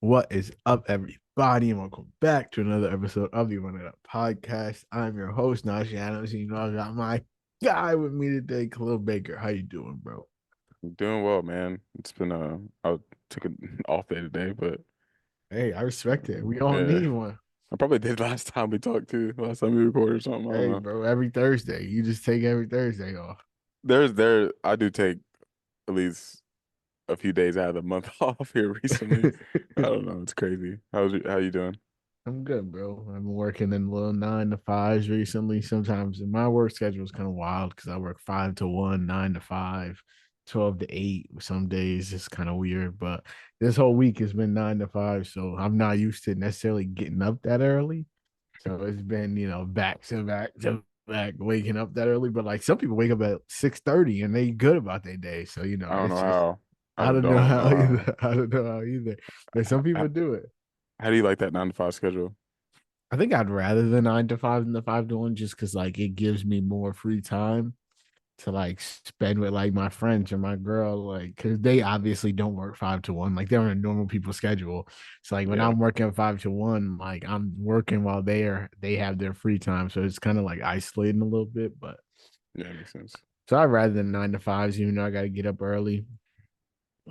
What is up, everybody, and welcome back to another episode of the Run It Up podcast. I'm your host, Najee Adams. You know, I got my guy with me today, Khalil Baker. How you doing, bro? Doing well, man. It's been I took an off day today, but Hey, I respect it. We all yeah, need one. I probably did last time we talked to, last time we recorded or something. I don't Hey, know. bro, every Thursday. You just take every Thursday off. I do take at least a few days out of the month off here recently. I don't know. It's crazy. How you doing? I'm good, bro. I've been working in little 9 to 5s recently. Sometimes my work schedule is kind of wild because I work 5 to 1, 9 to 5, 12 to 8. Some days it's kind of weird, but this whole week has been 9 to 5, so I'm not used to necessarily getting up that early. So it's been, back to back to back, waking up that early. But like some people wake up at 6:30 and they good about their day. So I don't know it's just how. I I don't know don't how know how. either. I don't know how either. But some people How, do it. how do you like that 9 to 5 schedule? I think I'd rather the 9 to 5 than the 5 to 1 just because like it gives me more free time to like spend with like my friends or my girl, like because they obviously don't work 5 to 1, like they're on a normal people schedule. So like when Yeah, I'm working 5 to 1, like I'm working while they have their free time. So it's kind of like isolating a little bit. But yeah, it makes sense. so I'd rather than 9 to 5s, even though I gotta get up early.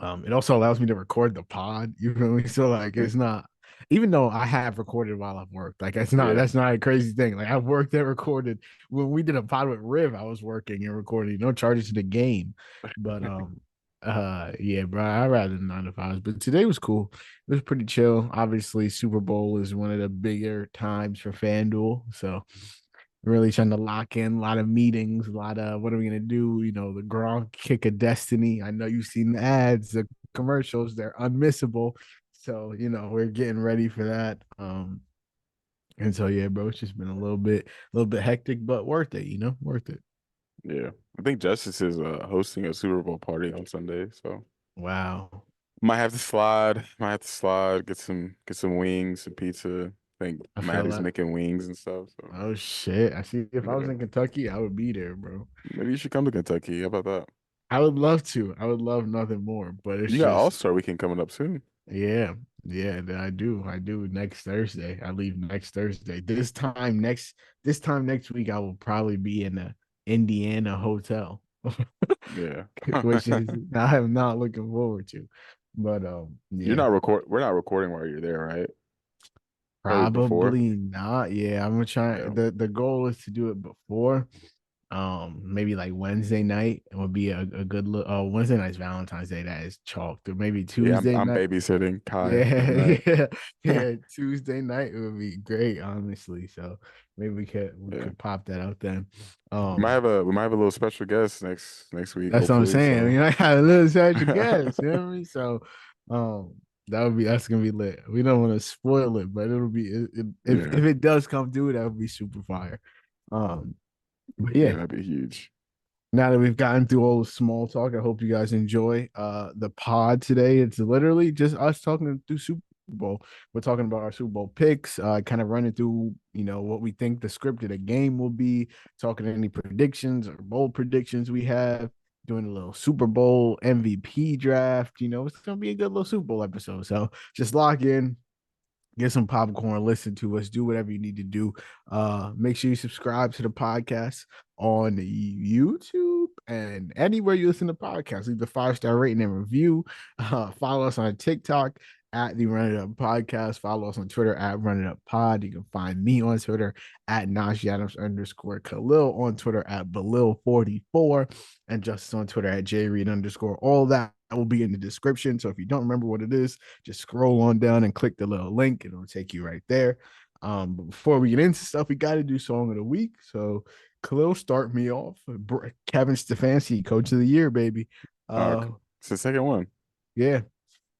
It also allows me to record the pod. You feel me? So like Okay. it's not even though I have recorded while I've worked, like it's not Yeah, that's not a crazy thing. Like I've worked and recorded. When we did a pod with Riv, I was working and recording, no charges to the game. But yeah, bro, I'd rather than 9 to 5s. But today was cool. It was pretty chill. Obviously, Super Bowl is one of the bigger times for FanDuel. So really trying to lock in a lot of meetings, a lot of what are we gonna do? The Gronk kick of destiny. I know you've seen the ads, the commercials, they're unmissable. So, we're getting ready for that. And so yeah, bro, it's just been a little bit hectic, but worth it, worth it. yeah. I think Justice is hosting a Super Bowl party on Sunday, so. Wow. Might have to slide. Might have to slide. Get some wings, some pizza. I think I feel Maddie's that. making wings and stuff. So Oh shit. I see if I was yeah, in Kentucky, I would be there, bro. maybe you should come to Kentucky. How about that? I would love to. I would love nothing more, but it's You got just All-Star Weekend coming up soon. yeah, yeah, I do. I do next Thursday. I leave next Thursday. This time next week, I will probably be in a Indiana hotel, Yeah, which is I am not looking forward to. But you're yeah, not record. We're not recording while you're there, right? Probably before. probably not. Yeah, I'm gonna try. Yeah, The goal is to do it before. Maybe like Wednesday night would be a good look. Oh, Wednesday night's Valentine's Day. That is chalked. Or maybe yeah. I'm Tuesday I'm night. babysitting Kai that Yeah, night. yeah, yeah. Tuesday night it would be great, honestly. So maybe we Yeah, could pop that out then. we might have a little special guest next week, That's what I'm hopefully. saying. So I had a little special guest, you know what I mean? So um that's gonna be lit. We don't want to spoil it, but it'll be if yeah, it does come through, that would be super fire. Um, but yeah, yeah, that'd be huge. now that we've gotten through all the small talk, I hope you guys enjoy the pod today. It's literally just us talking through Super Bowl. We're talking about our Super Bowl picks, kind of running through, what we think the script of the game will be, talking any predictions or bold predictions we have, doing a little Super Bowl MVP draft. It's gonna be a good little Super Bowl episode. So just lock in, get some popcorn, listen to us, do whatever you need to do. Make sure you subscribe to the podcast on YouTube and anywhere you listen to podcasts. Leave a 5-star rating and review. Follow us on TikTok at the Run It Up Podcast. Follow us on Twitter at Run It Up Pod. You can find me on Twitter at Najee Adams _ Khalil, on Twitter at Balil44, and Justice on Twitter at JReed _ all that will be in the description. So if you don't remember what it is, just scroll on down and click the little link, and it'll take you right there. But before we get into stuff, we got to do song of the week. So Khalil, start me off. Kevin Stefanski, Coach of the Year, baby. Uh, Uh, it's the second one. yeah.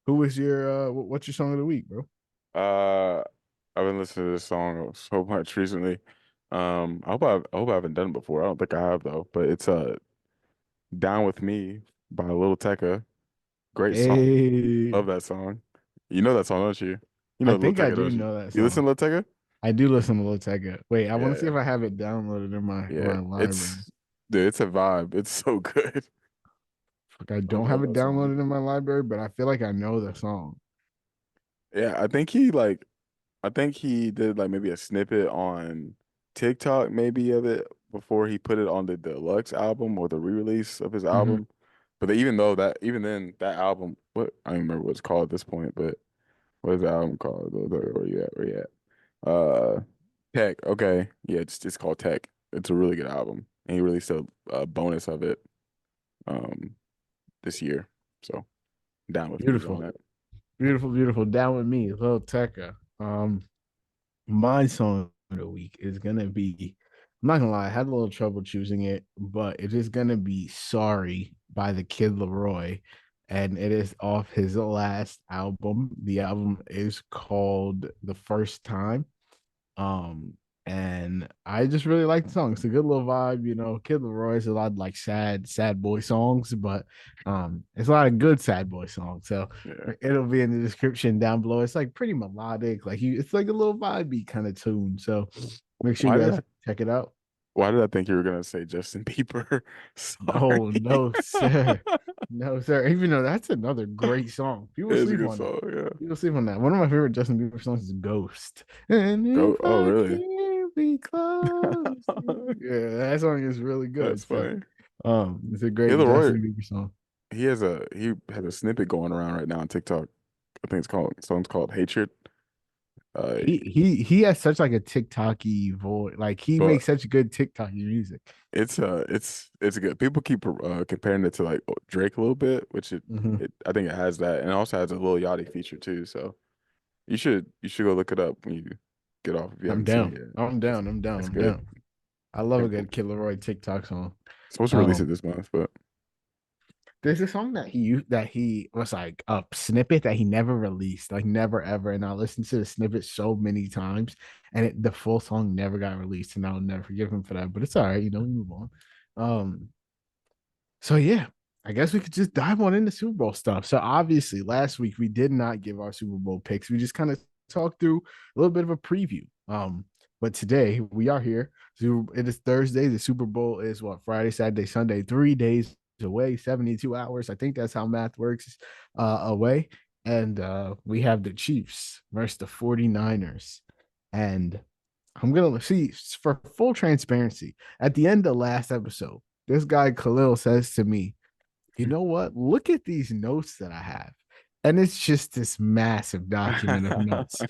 Who was your what's your song of the week, bro? Uh, I've been listening to this song so much recently. I hope I haven't done it before. I don't think I have though. But it's "Down with Me" by Lil Tecca. Great song. Hey, Love that song. You know that song, don't you? You I know Lil think I Tecca, do don't you? know that You listen song. to Lil Tecca? I do listen to Lil Tecca. Wait, I want to see Yeah, if I have it downloaded in my yeah. library. It's dude, it's a vibe. It's so good. Like I I don't have love it that song. downloaded in my library, but I feel like I know the song. Yeah, I think he did like maybe a snippet on TikTok maybe of it before he put it on the deluxe album or the re-release of his Hmm. album. But even though that even then that album, what I don't remember what it's called at this point, but what is the album called? Where you at? Where you at? Tech. Okay, yeah, it's called Tech. It's a really good album, and he released a bonus of it um this year. So down with me on Beautiful, that. beautiful, beautiful. Down with me, Lil Tecca. My song of the week is gonna be. I'm not gonna lie, I had a little trouble choosing it, but it is gonna be "Sorry" by the Kid Laroi, and it is off his last album. The album is called "The First Time." Um, and I just really like the song. It's a good little vibe, you know. Kid Leroy is a lot of like sad boy songs, but it's a lot of good sad boy songs. So Yeah. it'll be in the description down below. It's like pretty melodic, like it's like a little vibey kind of tune. So make sure Why you did guys I check it out. Why did I think you were gonna say Justin Bieber? Sorry. Oh no, sir. No, sir. Even though that's another great song. People It's a sleep good on that. song, yeah. People sleep on that. One of my favorite Justin Bieber songs is Ghost. And Go. if Oh, I really? can't be close. Yeah, that song is really That's good. So funny. it's a Hey, great Leroy, Justin Bieber song. he has a snippet going around right now on TikTok. I think song's called Hatred. Uh, He has such like a TikToky voice. Like he but makes such good TikToky music. it's good. People keep comparing it to like Drake a little bit, which Mhm. it I think it has that, and it also has a Lil Yachty feature too. So you should go look it up when you get off if you I'm haven't seen down. it yet. I'm It's down. I'm down. it's I'm good. down. I love Yeah, a good Kid Leroy TikTok song. supposed to release Um, it this month, but There's a song that he used that he was like a snippet that he never released, like never ever. And I listened to the snippet so many times, and the full song never got released, and I'll never forgive him for that. But it's all right, you know, we move on. Um, so yeah, I guess we could just dive on into Super Bowl stuff. So obviously, last week we did not give our Super Bowl picks. We just kind of talked through a little bit of a preview. But today we are here. So it is Thursday. The Super Bowl is what, Friday, Saturday, Sunday, 3 days away, 72 hours. I think that's how math works away. And we have the Chiefs versus the 49ers. And I'm gonna see, for full transparency, at the end of last episode, this guy Khalil says to me, you know what? Look at these notes that I have. And it's just this massive document of notes.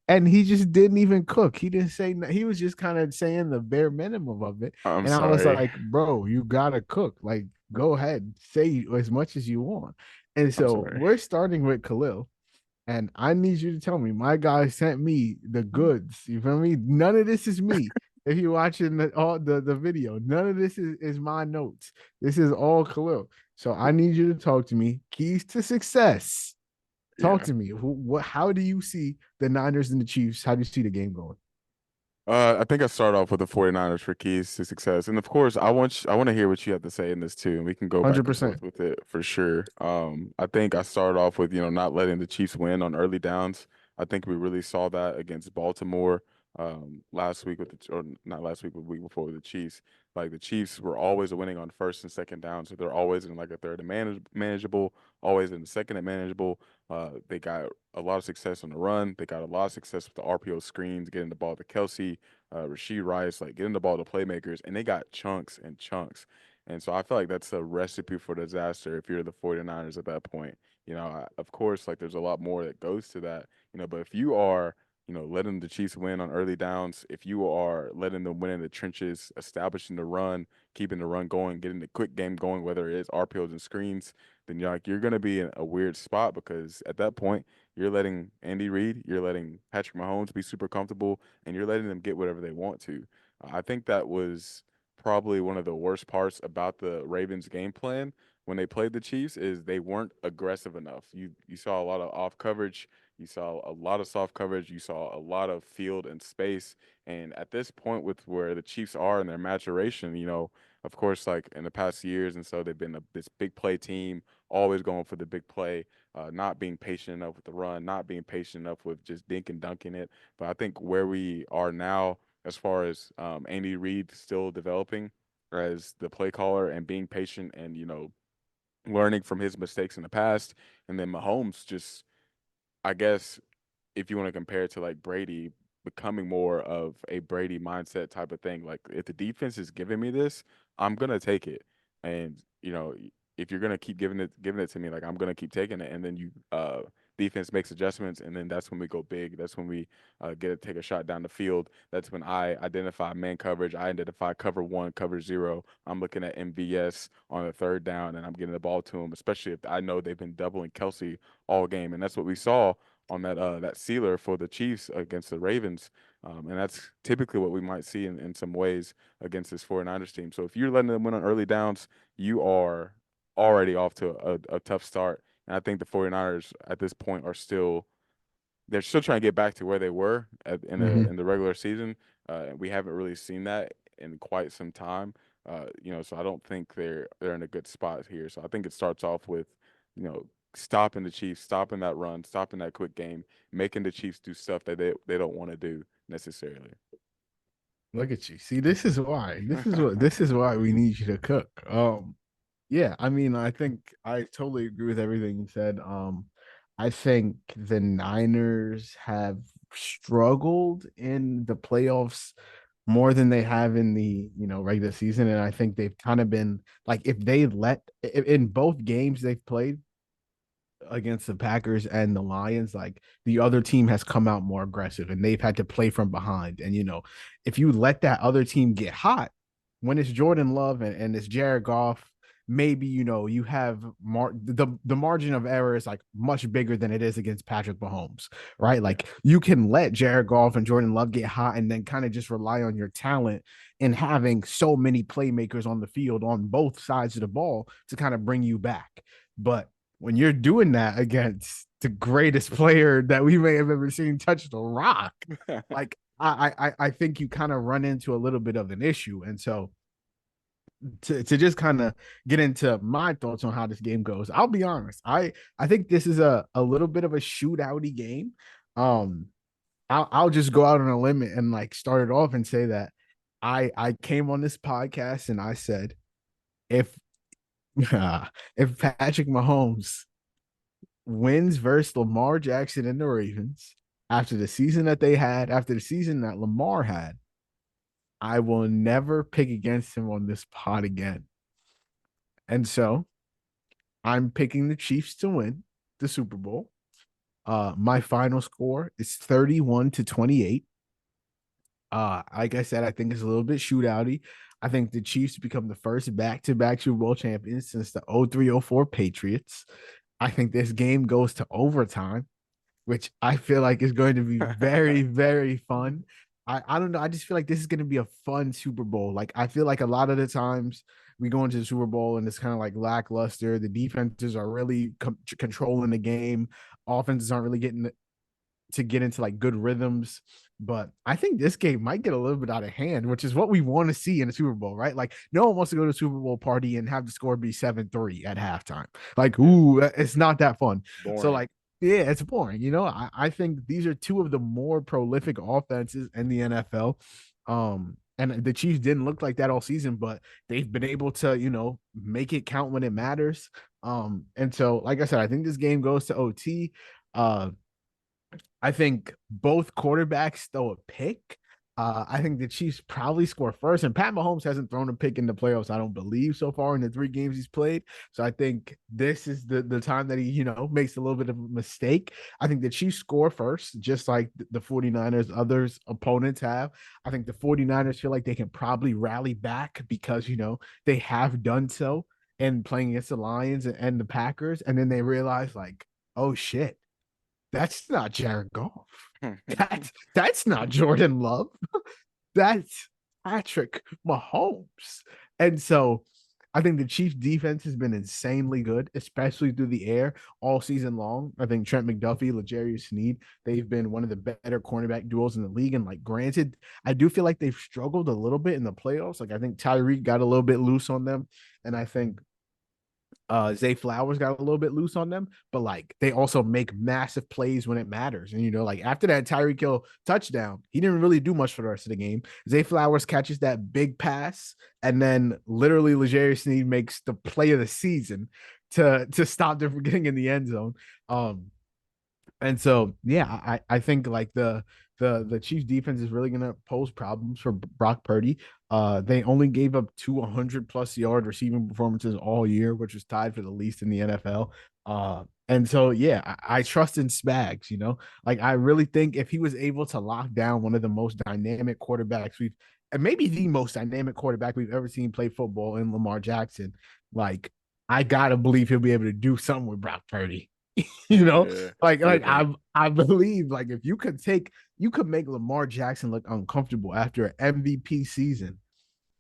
And he just didn't even cook. He didn't say, he was just kind of saying the bare minimum of it. I'm And I was sorry. like, bro, you gotta cook. Like, go ahead, say as much as you want. And I'm so sorry. we're starting with Khalil. And I need you to tell me, my guy sent me the goods. You feel me? None of this is me. If you're watching all the video, none of this is my notes. This is all Khalil. So I need you to talk to me. Keys to success. Talk Yeah. to me. How do you see the Niners and the Chiefs? How do you see the game going? I think I start off with the 49ers for keys to success. And of course, I want to hear what you have to say in this too, and we can go back and 100%. forth with it for sure. I think I started off with, not letting the Chiefs win on early downs. I think we really saw that against Baltimore last week or not last week, but the week before with the Chiefs. Like the Chiefs were always winning on first and second down, so they're always in like a third and manageable, always in the second and manageable. They got a lot of success on the run. They got a lot of success with the RPO screens, getting the ball to Kelsey, Rasheed Rice, like getting the ball to playmakers, and they got chunks and chunks. And so I feel like that's a recipe for disaster if you're the 49ers at that point. Of course, like there's a lot more that goes to that, but if you are, letting the Chiefs win on early downs, if you are letting them win in the trenches, establishing the run, keeping the run going, getting the quick game going, whether it is RPOs and screens, then you're going to be in a weird spot because at that point, you're letting Andy Reid, you're letting Patrick Mahomes be super comfortable, and you're letting them get whatever they want to. I think that was probably one of the worst parts about the Ravens game plan when they played the Chiefs is they weren't aggressive enough. You saw a lot of off coverage, you saw a lot of soft coverage, you saw a lot of field and space. And at this point with where the Chiefs are in their maturation, of course, like in the past years, and so they've been this big play team, always going for the big play, not being patient enough with the run, not being patient enough with just dink and dunking it. But I think where we are now, as far as Andy Reid still developing as the play caller and being patient and learning from his mistakes in the past, and then Mahomes just, I guess, if you want to compare it to like Brady becoming more of a Brady mindset type of thing, like if the defense is giving me this, I'm gonna take it. And if you're gonna keep giving it to me, like I'm gonna keep taking it. And then defense makes adjustments, and then that's when we go big. That's when we take a shot down the field. That's when I identify man coverage. I identify cover one, cover zero. I'm looking at MVS on the third down, and I'm getting the ball to him, especially if I know they've been doubling Kelsey all game, and that's what we saw on that sealer for the Chiefs against the Ravens. And that's typically what we might see in some ways against this 49ers team. So if you're letting them win on early downs, you are already off to a tough start. And I think the 49ers at this point they're still trying to get back to where they were in Hmm. the regular season. We haven't really seen that in quite some time. So I don't think they're in a good spot here. So I think it starts off with, stopping the Chiefs, stopping that run, stopping that quick game, making the Chiefs do stuff that they don't want to do necessarily. Look at you. See, this is why. This is why we need you to cook. Yeah, I mean, I think I totally agree with everything you said. I think the Niners have struggled in the playoffs more than they have in the, regular season. And I think they've kind of been like, if they in both games they've played against the Packers and the Lions, like the other team has come out more aggressive and they've had to play from behind. And if you let that other team get hot, when it's Jordan Love and it's Jared Goff, maybe you have the margin of error is like much bigger than it is against Patrick Mahomes, right? Yeah. Like you can let Jared Goff and Jordan Love get hot and then kind of just rely on your talent and having so many playmakers on the field on both sides of the ball to kind of bring you back. But when you're doing that against the greatest player that we may have ever seen touch the rock, like I think you kind of run into a little bit of an issue. And so to just kind of get into my thoughts on how this game goes, I'll be honest. I think this is a little bit of a shootouty game. Um, I'll just go out on a limit and like start it off and say that I came on this podcast and I said if if Patrick Mahomes wins versus Lamar Jackson and the Ravens after the season that they had, after the season that Lamar had, I will never pick against him on this pod again. And so I'm picking the Chiefs to win the Super Bowl. My final score is 31-28. Like I said, I think it's a little bit shootouty. I think the Chiefs become the first back-to-back Super Bowl champions since the 03-04 Patriots. I think this game goes to overtime, which I feel like is going to be very, very fun. I don't know. I just feel like this is going to be a fun Super Bowl. Like I feel like a lot of the times we go into the Super Bowl and it's kind of like lackluster. The defenses are really controlling the game. Offenses aren't really getting to get into like good rhythms. But I think this game might get a little bit out of hand, which is what we want to see in a Super Bowl, right? Like no one wants to go to a Super Bowl party and have the score be 7-3 at halftime. Like, Yeah. ooh, it's not that fun. So Boring. like, yeah, it's boring. I think these are two of the more prolific offenses in the NFL. And the Chiefs didn't look like that all season, but they've been able to, make it count when it matters. And so, like I said, I think this game goes to OT. I think both quarterbacks throw a pick. I think the Chiefs probably score first, and Pat Mahomes hasn't thrown a pick in the playoffs, I don't believe, so far in the 3 games he's played. So I think this is the time that he, makes a little bit of a mistake. I think the Chiefs score first, just like the 49ers, others opponents have. I think the 49ers feel like they can probably rally back because, they have done so in playing against the Lions and the Packers. And then they realize, like, oh shit, that's not Jared Goff. That's not Jordan Love. That's Patrick Mahomes. And so I think the Chiefs defense has been insanely good, especially through the air all season long. I think Trent McDuffie, L'Jarius Sneed, they've been one of the better cornerback duos in the league. And like, granted, I do feel like they've struggled a little bit in the playoffs. Like, I think Tyreek got a little bit loose on them. And I think Zay Flowers got a little bit loose on them, but like they also make massive plays when it matters. And like after that Tyreek Hill touchdown, he didn't really do much for the rest of the game. Zay Flowers catches that big pass, and then literally L'Jarius Sneed makes the play of the season to stop them from getting in the end zone. And so, yeah, I think like the Chiefs defense is really gonna pose problems for Brock Purdy. They only gave up 200 plus yard receiving performances all year, which was tied for the least in the NFL. And so yeah, I trust in Spags. Like I really think if he was able to lock down one of the most dynamic quarterbacks and maybe the most dynamic quarterback we've ever seen play football in Lamar Jackson, like I gotta believe he'll be able to do something with Brock Purdy. you know, Yeah, like definitely. I believe like if you could make Lamar Jackson look uncomfortable after an MVP season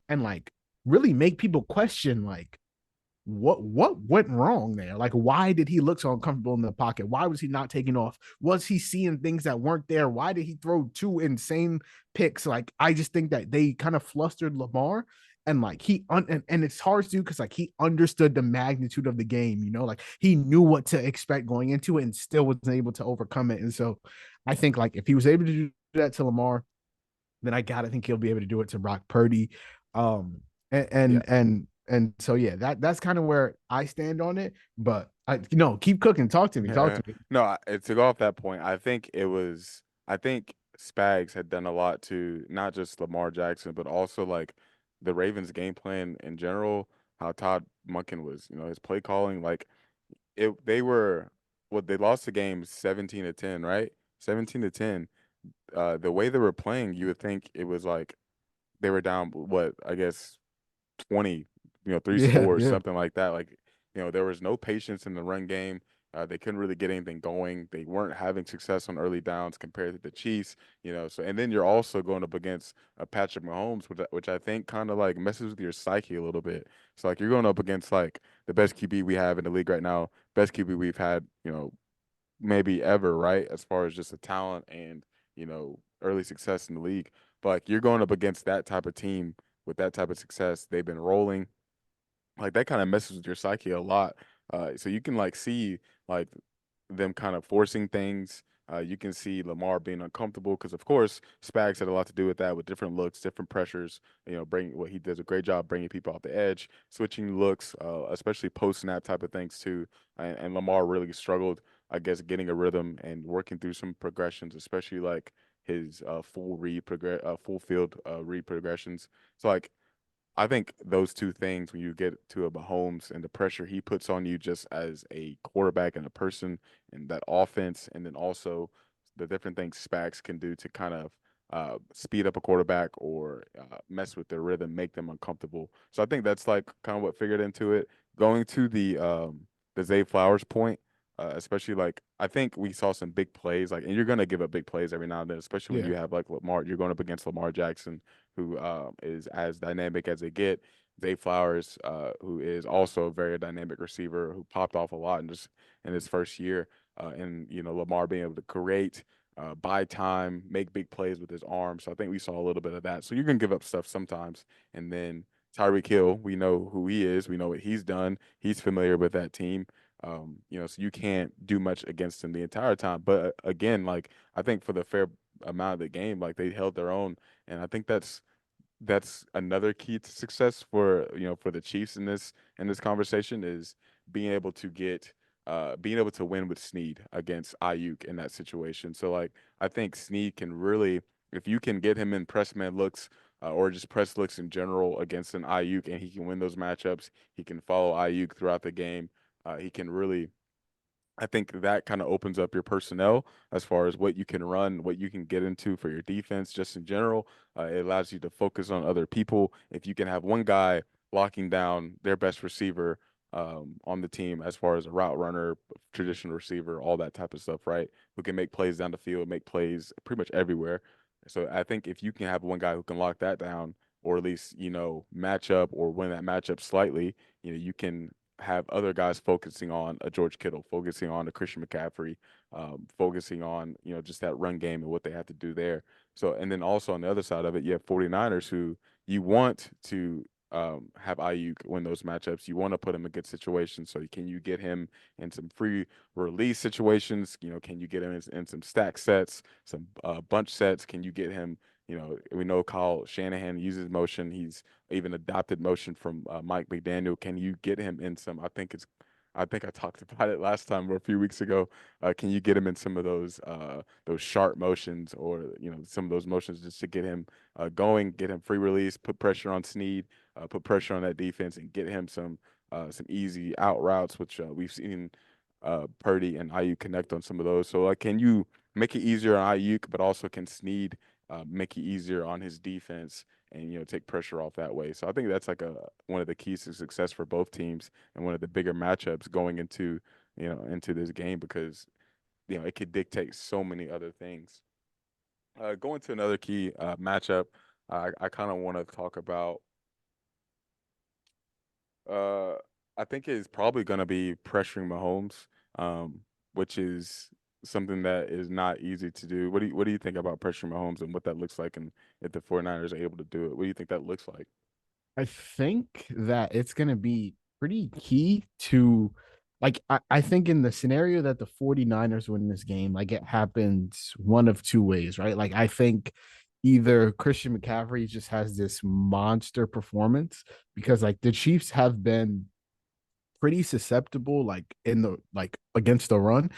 and like really make people question like what went wrong there? Like, why did he look so uncomfortable in the pocket? Why was he not taking off? Was he seeing things that weren't there? Why did he throw two insane picks? Like, I just think that they kind of flustered Lamar. And like and it's hard to do because like he understood the magnitude of the game, like he knew what to expect going into it and still wasn't able to overcome it. And so I think like if he was able to do that to Lamar, then I gotta think he'll be able to do it to Brock Purdy. Um, and Yeah. and so yeah, that's kind of where I stand on it. But keep cooking. Talk to me. Talk to me. No, to go off that point, I think Spags had done a lot to not just Lamar Jackson, but also like the Ravens game plan in general, how Todd Monken was, his play calling, like they were, well, they lost the game 17-10, right? 17-10. The way they were playing, you would think it was like they were down, what, I guess 20, three Yeah, scores, yeah, something like that. Like, there was no patience in the run game. They couldn't really get anything going. They weren't having success on early downs compared to the Chiefs, So, and then you're also going up against Patrick Mahomes, which I think kind of like messes with your psyche a little bit. So, like, you're going up against like the best QB we have in the league right now, best QB we've had, maybe ever, right? As far as just the talent and, early success in the league. But like you're going up against that type of team with that type of success. They've been rolling. Like that kind of messes with your psyche a lot. So you can like see like them kind of forcing things. You can see Lamar being uncomfortable because, of course, Spags had a lot to do with that, with different looks, different pressures. Bring what he does a great job bringing people off the edge, switching looks, especially post snap type of things too. And Lamar really struggled, I guess, getting a rhythm and working through some progressions, especially like his full field read progressions. So like I think those two things, when you get to a Mahomes and the pressure he puts on you just as a quarterback and a person, and that offense, and then also the different things Spags can do to kind of speed up a quarterback or mess with their rhythm, make them uncomfortable. So I think that's like kind of what figured into it. Going to the Zay Flowers point, especially like I think we saw some big plays, like, and you're gonna give up big plays every now and then, especially when yeah, you have like Lamar, you're going up against Lamar Jackson, who is as dynamic as they get. Zay Flowers, who is also a very dynamic receiver, who popped off a lot in his first year, and Lamar being able to create, buy time, make big plays with his arm. So I think we saw a little bit of that. So you're gonna give up stuff sometimes, and then Tyreek Hill, we know who he is, we know what he's done. He's familiar with that team. So you can't do much against him the entire time. But again, like I think for the fair amount of the game, like they held their own, and I think that's another key to success for for the Chiefs in this conversation is being able to get being able to win with Snead against Ayuk in that situation. So like I think Snead can really, if you can get him in press man looks or just press looks in general against an Ayuk, and he can win those matchups, he can follow Ayuk throughout the game. He can really, I think that kind of opens up your personnel as far as what you can run, what you can get into for your defense, just in general. It allows you to focus on other people. If you can have one guy locking down their best receiver on the team, as far as a route runner, traditional receiver, all that type of stuff, right? Who can make plays down the field, make plays pretty much everywhere. So I think if you can have one guy who can lock that down, or at least match up or win that matchup slightly, you can have other guys focusing on a George Kittle, focusing on a Christian McCaffrey, focusing on, just that run game and what they have to do there. So, and then also on the other side of it, you have 49ers who you want to have Ayuk win those matchups. You want to put him in good situations. So can you get him in some free release situations? Can you get him in some stack sets, some bunch sets? Can you get him, we know Kyle Shanahan uses motion. He's even adopted motion from Mike McDaniel. Can you get him in some? I think I talked about it last time or a few weeks ago. Can you get him in some of those sharp motions, or some of those motions just to get him going, get him free release, put pressure on Snead, put pressure on that defense, and get him some easy out routes, which we've seen Purdy and Ayuk connect on some of those. So like, can you make it easier on Ayuk, but also can Snead make it easier on his defense and take pressure off that way. So I think that's like one of the keys to success for both teams and one of the bigger matchups going into this game, because it could dictate so many other things. Going to another key matchup, I kind of want to talk about. Uh, I think it's probably going to be pressuring Mahomes, which is something that is not easy to do. What do you think about pressuring Mahomes and what that looks like, and if the 49ers are able to do it? What do you think that looks like? I think that it's going to be pretty key to, like, I think in the scenario that the 49ers win this game, like, it happens one of two ways, right? Like, I think either Christian McCaffrey just has this monster performance, because like the Chiefs have been pretty susceptible, like in the like against the run.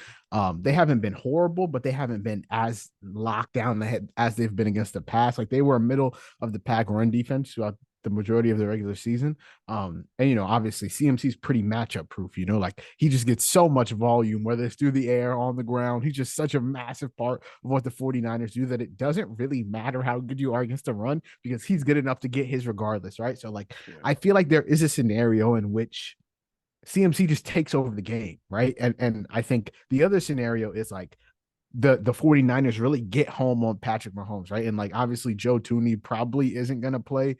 They haven't been horrible, but they haven't been as locked down the head as they've been against the pass. Like, they were a middle of the pack run defense throughout the majority of the regular season. And obviously CMC's pretty matchup proof, like he just gets so much volume, whether it's through the air, on the ground. He's just such a massive part of what the 49ers do, that it doesn't really matter how good you are against the run, because he's good enough to get his regardless, right? So like, Yeah. I feel like there is a scenario in which CMC just takes over the game, right? And I think the other scenario is like the 49ers really get home on Patrick Mahomes, right? And like, obviously Joe Tooney probably isn't going to play.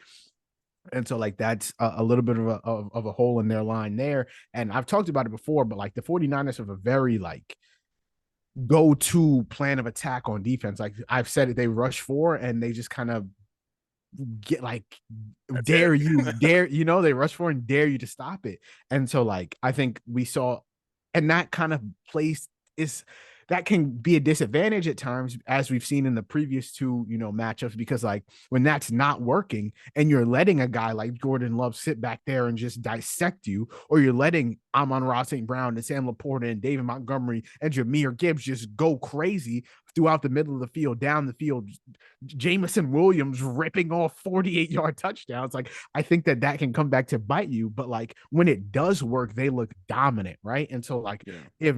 And so like that's a little bit of a hole in their line there. And I've talked about it before, but like the 49ers have a very like go-to plan of attack on defense. Like I've said it, they rush for and they just kind of get like That's it. dare they rush for and dare you to stop it. And so like I think we saw, and that kind of place is, that can be a disadvantage at times, as we've seen in the previous two matchups, because like when that's not working and you're letting a guy like Jordan Love sit back there and just dissect you, or you're letting Amon-Ra St. Brown and Sam Laporta and David Montgomery and Jahmyr Gibbs just go crazy throughout the middle of the field, down the field, Jameson Williams ripping off 48-yard touchdowns. Like, I think that can come back to bite you, but like when it does work, they look dominant, right? And so like, Yeah. if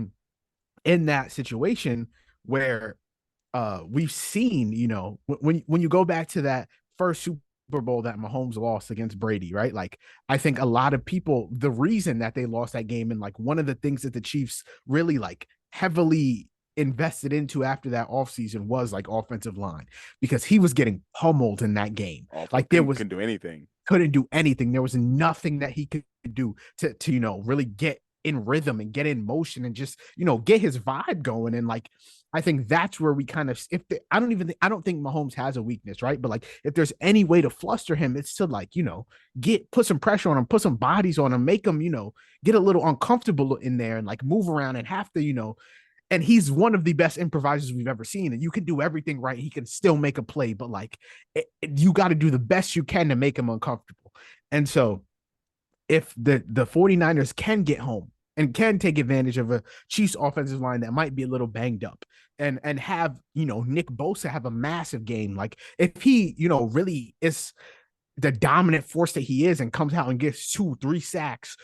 in that situation where we've seen, when you go back to that first Super Bowl that Mahomes lost against Brady, right? Like, I think a lot of people, the reason that they lost that game, and like one of the things that the Chiefs really like heavily invested into after that offseason was like offensive line, because he was getting pummeled in that game. Awful. Like, there Couldn't was couldn't do anything. couldn't do anything. There was nothing that he could do to really get in rhythm and get in motion and just get his vibe going. And like, I think that's where we kind of, I don't think Mahomes has a weakness, right? But like, if there's any way to fluster him, it's to like put some pressure on him, put some bodies on him, make him get a little uncomfortable in there and like move around and have to and he's one of the best improvisers we've ever seen. And you can do everything right. He can still make a play, but like you got to do the best you can to make him uncomfortable. And so if the 49ers can get home and can take advantage of a Chiefs offensive line that might be a little banged up, and have, Nick Bosa have a massive game. Like, if he, really is the dominant force that he is and comes out and gets 2-3 sacks,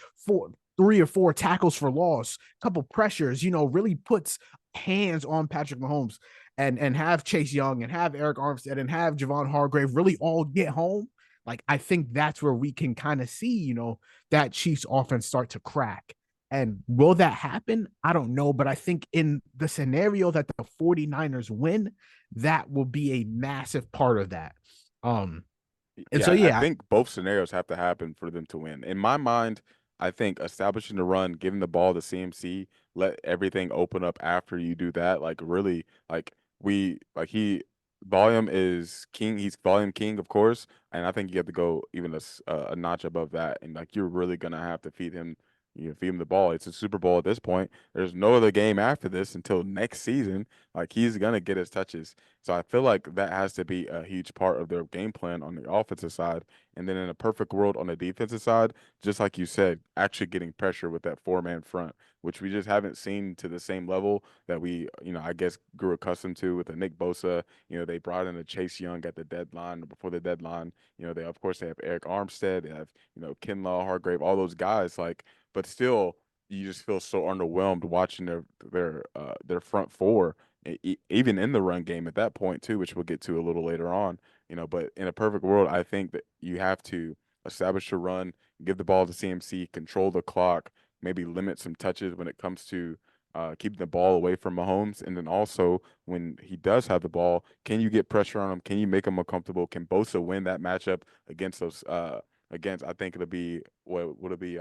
3 or 4 tackles for loss, couple pressures, really puts hands on Patrick Mahomes, and have Chase Young and have Eric Armstead and have Javon Hargrave really all get home. Like, I think that's where we can kind of see, that Chiefs offense start to crack. And will that happen? I don't know. But I think in the scenario that the 49ers win, that will be a massive part of that. And so, Yeah, I yeah, think both scenarios have to happen for them to win. In my mind, I think establishing the run, giving the ball to CMC, let everything open up after you do that. Like, really, like volume is king. He's volume king, of course, and I think you have to go even a notch above that. And like, you're really gonna have to feed him You feed him the ball. It's a Super Bowl at this point. There's no other game after this until next season. Like he's gonna get his touches. So I feel like that has to be a huge part of their game plan on the offensive side. And then in a perfect world on the defensive side, just like you said, actually getting pressure with that four-man front, which we just haven't seen to the same level that we, I guess grew accustomed to with the Nick Bosa. They brought in a Chase Young at the deadline or before the deadline. They of course they have Eric Armstead, they have, Kinlaw, Hargrave, all those guys. Like, but still, you just feel so underwhelmed watching their front four, even in the run game at that point too, which we'll get to a little later on. But in a perfect world, I think that you have to establish a run, give the ball to CMC, control the clock, maybe limit some touches when it comes to keeping the ball away from Mahomes, and then also when he does have the ball, can you get pressure on him? Can you make him uncomfortable? Can Bosa win that matchup against those? Against I think it'll be what would it be?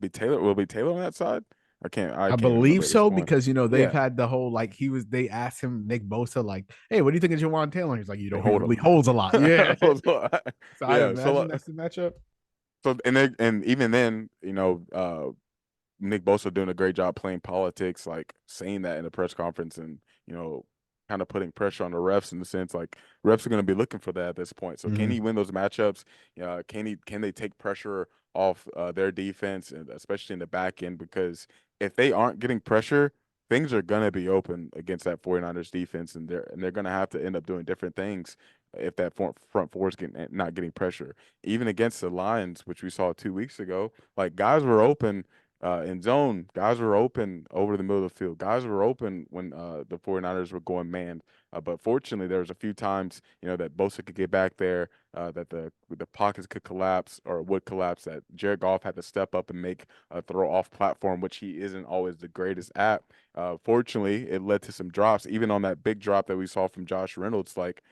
Be Taylor? Will it be Taylor on that side? I I can't remember believe at this so point. because they've Yeah, had the whole like they asked him Nick Bosa like, hey, what do you think of Jawan Taylor? He's like, they he hold really him. holds a lot. Yeah. So I Yeah, so imagine that's the matchup. and even then, Nick Bosa doing a great job playing politics, like saying that in a press conference, and kind of putting pressure on the refs in the sense like refs are going to be looking for that at this point. So can Hmm. he win those matchups? Can they take pressure off their defense, and especially in the back end? Because if they aren't getting pressure, things are going to be open against that 49ers defense, and they're going to have to end up doing different things if that front four is not getting pressure. Even against the Lions, which we saw 2 weeks ago, like guys were open in zone. Guys were open over the middle of the field. Guys were open when the 49ers were going man. But fortunately, there was a few times, that Bosa could get back there, that the pockets could collapse or would collapse, that Jared Goff had to step up and make a throw off platform, which he isn't always the greatest at. Fortunately, it led to some drops, even on that big drop that we saw from Josh Reynolds. Like,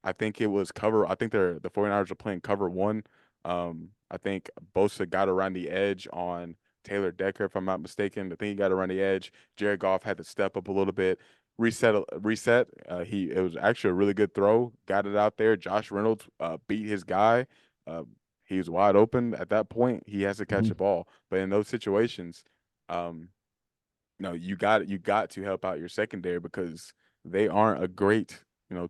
I think it was cover. I think the 49ers are playing cover one. I think Bosa got around the edge on Taylor Decker, if I'm not mistaken. I think he got around the edge. Jared Goff had to step up a little bit, reset. It was actually a really good throw. Got it out there. Josh Reynolds beat his guy. Uh, he was wide open at that point. He has to catch the Hmm. ball. But in those situations, um, no, you got to help out your secondary because they aren't a great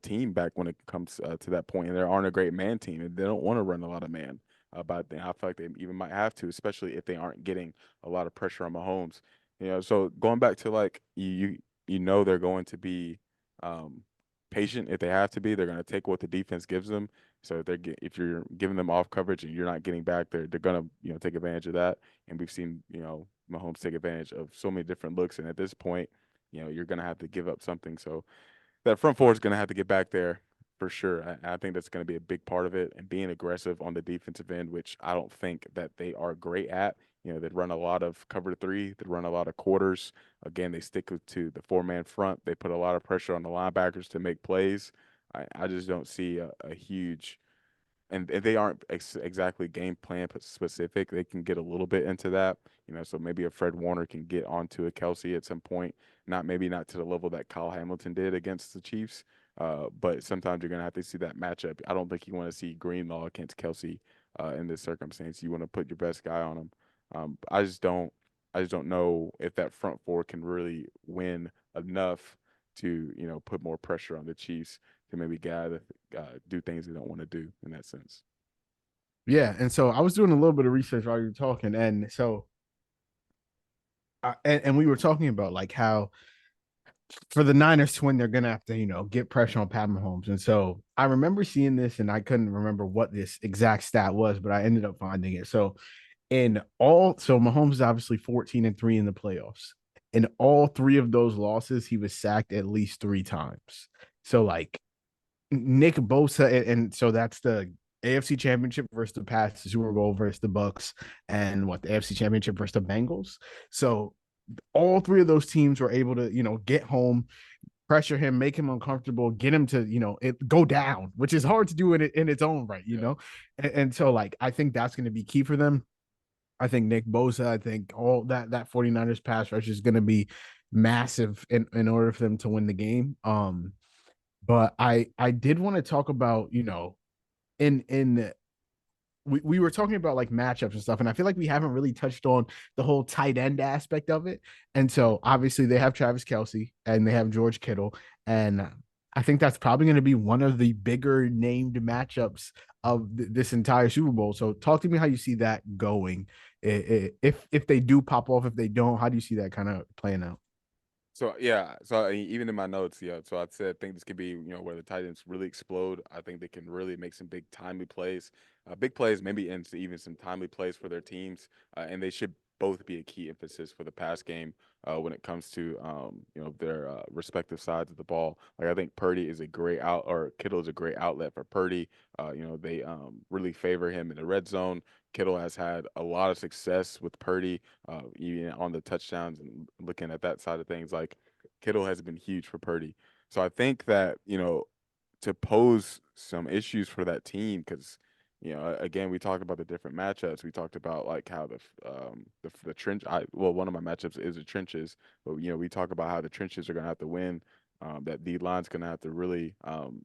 team back when it comes to that point, and they aren't a great man team, and they don't want to run a lot of man. But I feel like they even might have to, especially if they aren't getting a lot of pressure on Mahomes. So going back to like they're going to be um, patient if they have to be. They're going to take what the defense gives them. So if you're giving them off coverage and you're not getting back, they're gonna take advantage of that. And we've seen Mahomes take advantage of so many different looks. And at this point, you're gonna have to give up something. So that front four is gonna have to get back there for sure. I think that's gonna be a big part of it. And being aggressive on the defensive end, which I don't think that they are great at. They run a lot of cover three. They run a lot of quarters. Again, they stick to the four-man front. They put a lot of pressure on the linebackers to make plays. I just don't see a huge and they aren't exactly game plan specific. They can get a little bit into that, so maybe a Fred Warner can get onto a Kelsey at some point. Not to the level that Kyle Hamilton did against the Chiefs, but sometimes you're gonna have to see that matchup. I don't think you want to see Greenlaw against Kelsey in this circumstance. You want to put your best guy on him. I just don't know if that front four can really win enough to put more pressure on the Chiefs to maybe do things they don't want to do in that sense. Yeah, and so I was doing a little bit of research while you were talking, and so and we were talking about like how for the Niners to win, they're gonna have to, get pressure on Pat Mahomes. And so I remember seeing this, and I couldn't remember what this exact stat was, but I ended up finding it. So Mahomes is obviously 14-3 in the playoffs. In all three of those losses, he was sacked at least three times. So like Nick Bosa, and so that's the AFC Championship versus the Pats, the Super Bowl versus the Bucks, and what the AFC Championship versus the Bengals. So all three of those teams were able to, get home, pressure him, make him uncomfortable, get him to, go down, which is hard to do in its own right, Yeah. And so like I think that's going to be key for them. I think Nick Bosa, I think all that 49ers pass rush is going to be massive in order for them to win the game. But I did want to talk about, in we were talking about like matchups and stuff, and I feel like we haven't really touched on the whole tight end aspect of it. And so obviously they have Travis Kelce and they have George Kittle, and I think that's probably going to be one of the bigger named matchups of this entire Super Bowl. So talk to me how you see that going. If they do pop off, if they don't, how do you see that kind of playing out? So yeah, so even in my notes, yeah. So I said I think this could be where the Titans really explode. I think they can really make some big plays, maybe into even some timely plays for their teams, and they should both be a key emphasis for the pass game when it comes to their respective sides of the ball. Like I think Purdy is a great out, or Kittle is a great outlet for Purdy. They really favor him in the red zone. Kittle has had a lot of success with Purdy, even on the touchdowns and looking at that side of things. Like Kittle has been huge for Purdy. So I think that, to pose some issues for that team, because, again, we talked about the different matchups. We talked about like how the trench. One of my matchups is the trenches, but we talk about how the trenches are going to have to win. That the line's going to have to really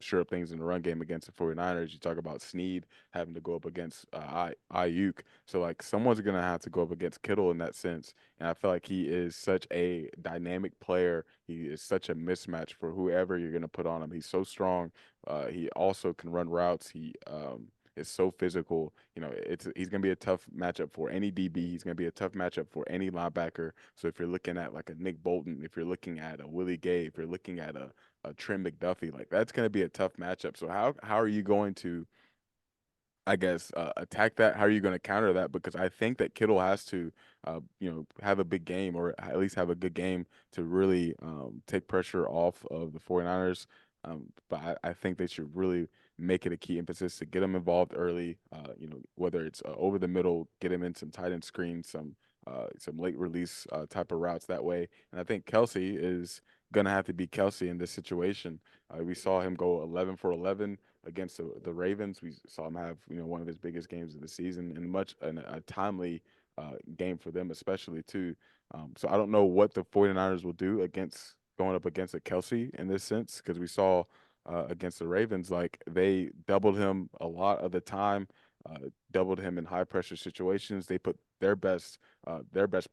shore up things in the run game against the 49ers. You talk about Snead having to go up against Ayuk. So, like, someone's going to have to go up against Kittle in that sense. And I feel like he is such a dynamic player. He is such a mismatch for whoever you're going to put on him. He's so strong. He also can run routes. He is so physical. He's going to be a tough matchup for any DB. He's going to be a tough matchup for any linebacker. So if you're looking at like a Nick Bolton, if you're looking at a Willie Gay, if you're looking at a Trent McDuffie, like that's going to be a tough matchup. So how are you going to, I guess, attack that? How are you going to counter that? Because I think that Kittle has to, have a big game, or at least have a good game to really take pressure off of the 49ers. But I think they should really make it a key emphasis to get him involved early. Whether it's over the middle, get him in some tight end screens, some late release type of routes that way. And I think Kelsey is gonna have to be Kelsey in this situation. We saw him go 11 for 11 against the Ravens. We saw him have one of his biggest games of the season, and a timely game for them, especially too. So I don't know what the 49ers will do against going up against a Kelsey in this sense, because we saw against the Ravens, like they doubled him a lot of the time, doubled him in high pressure situations. They put their best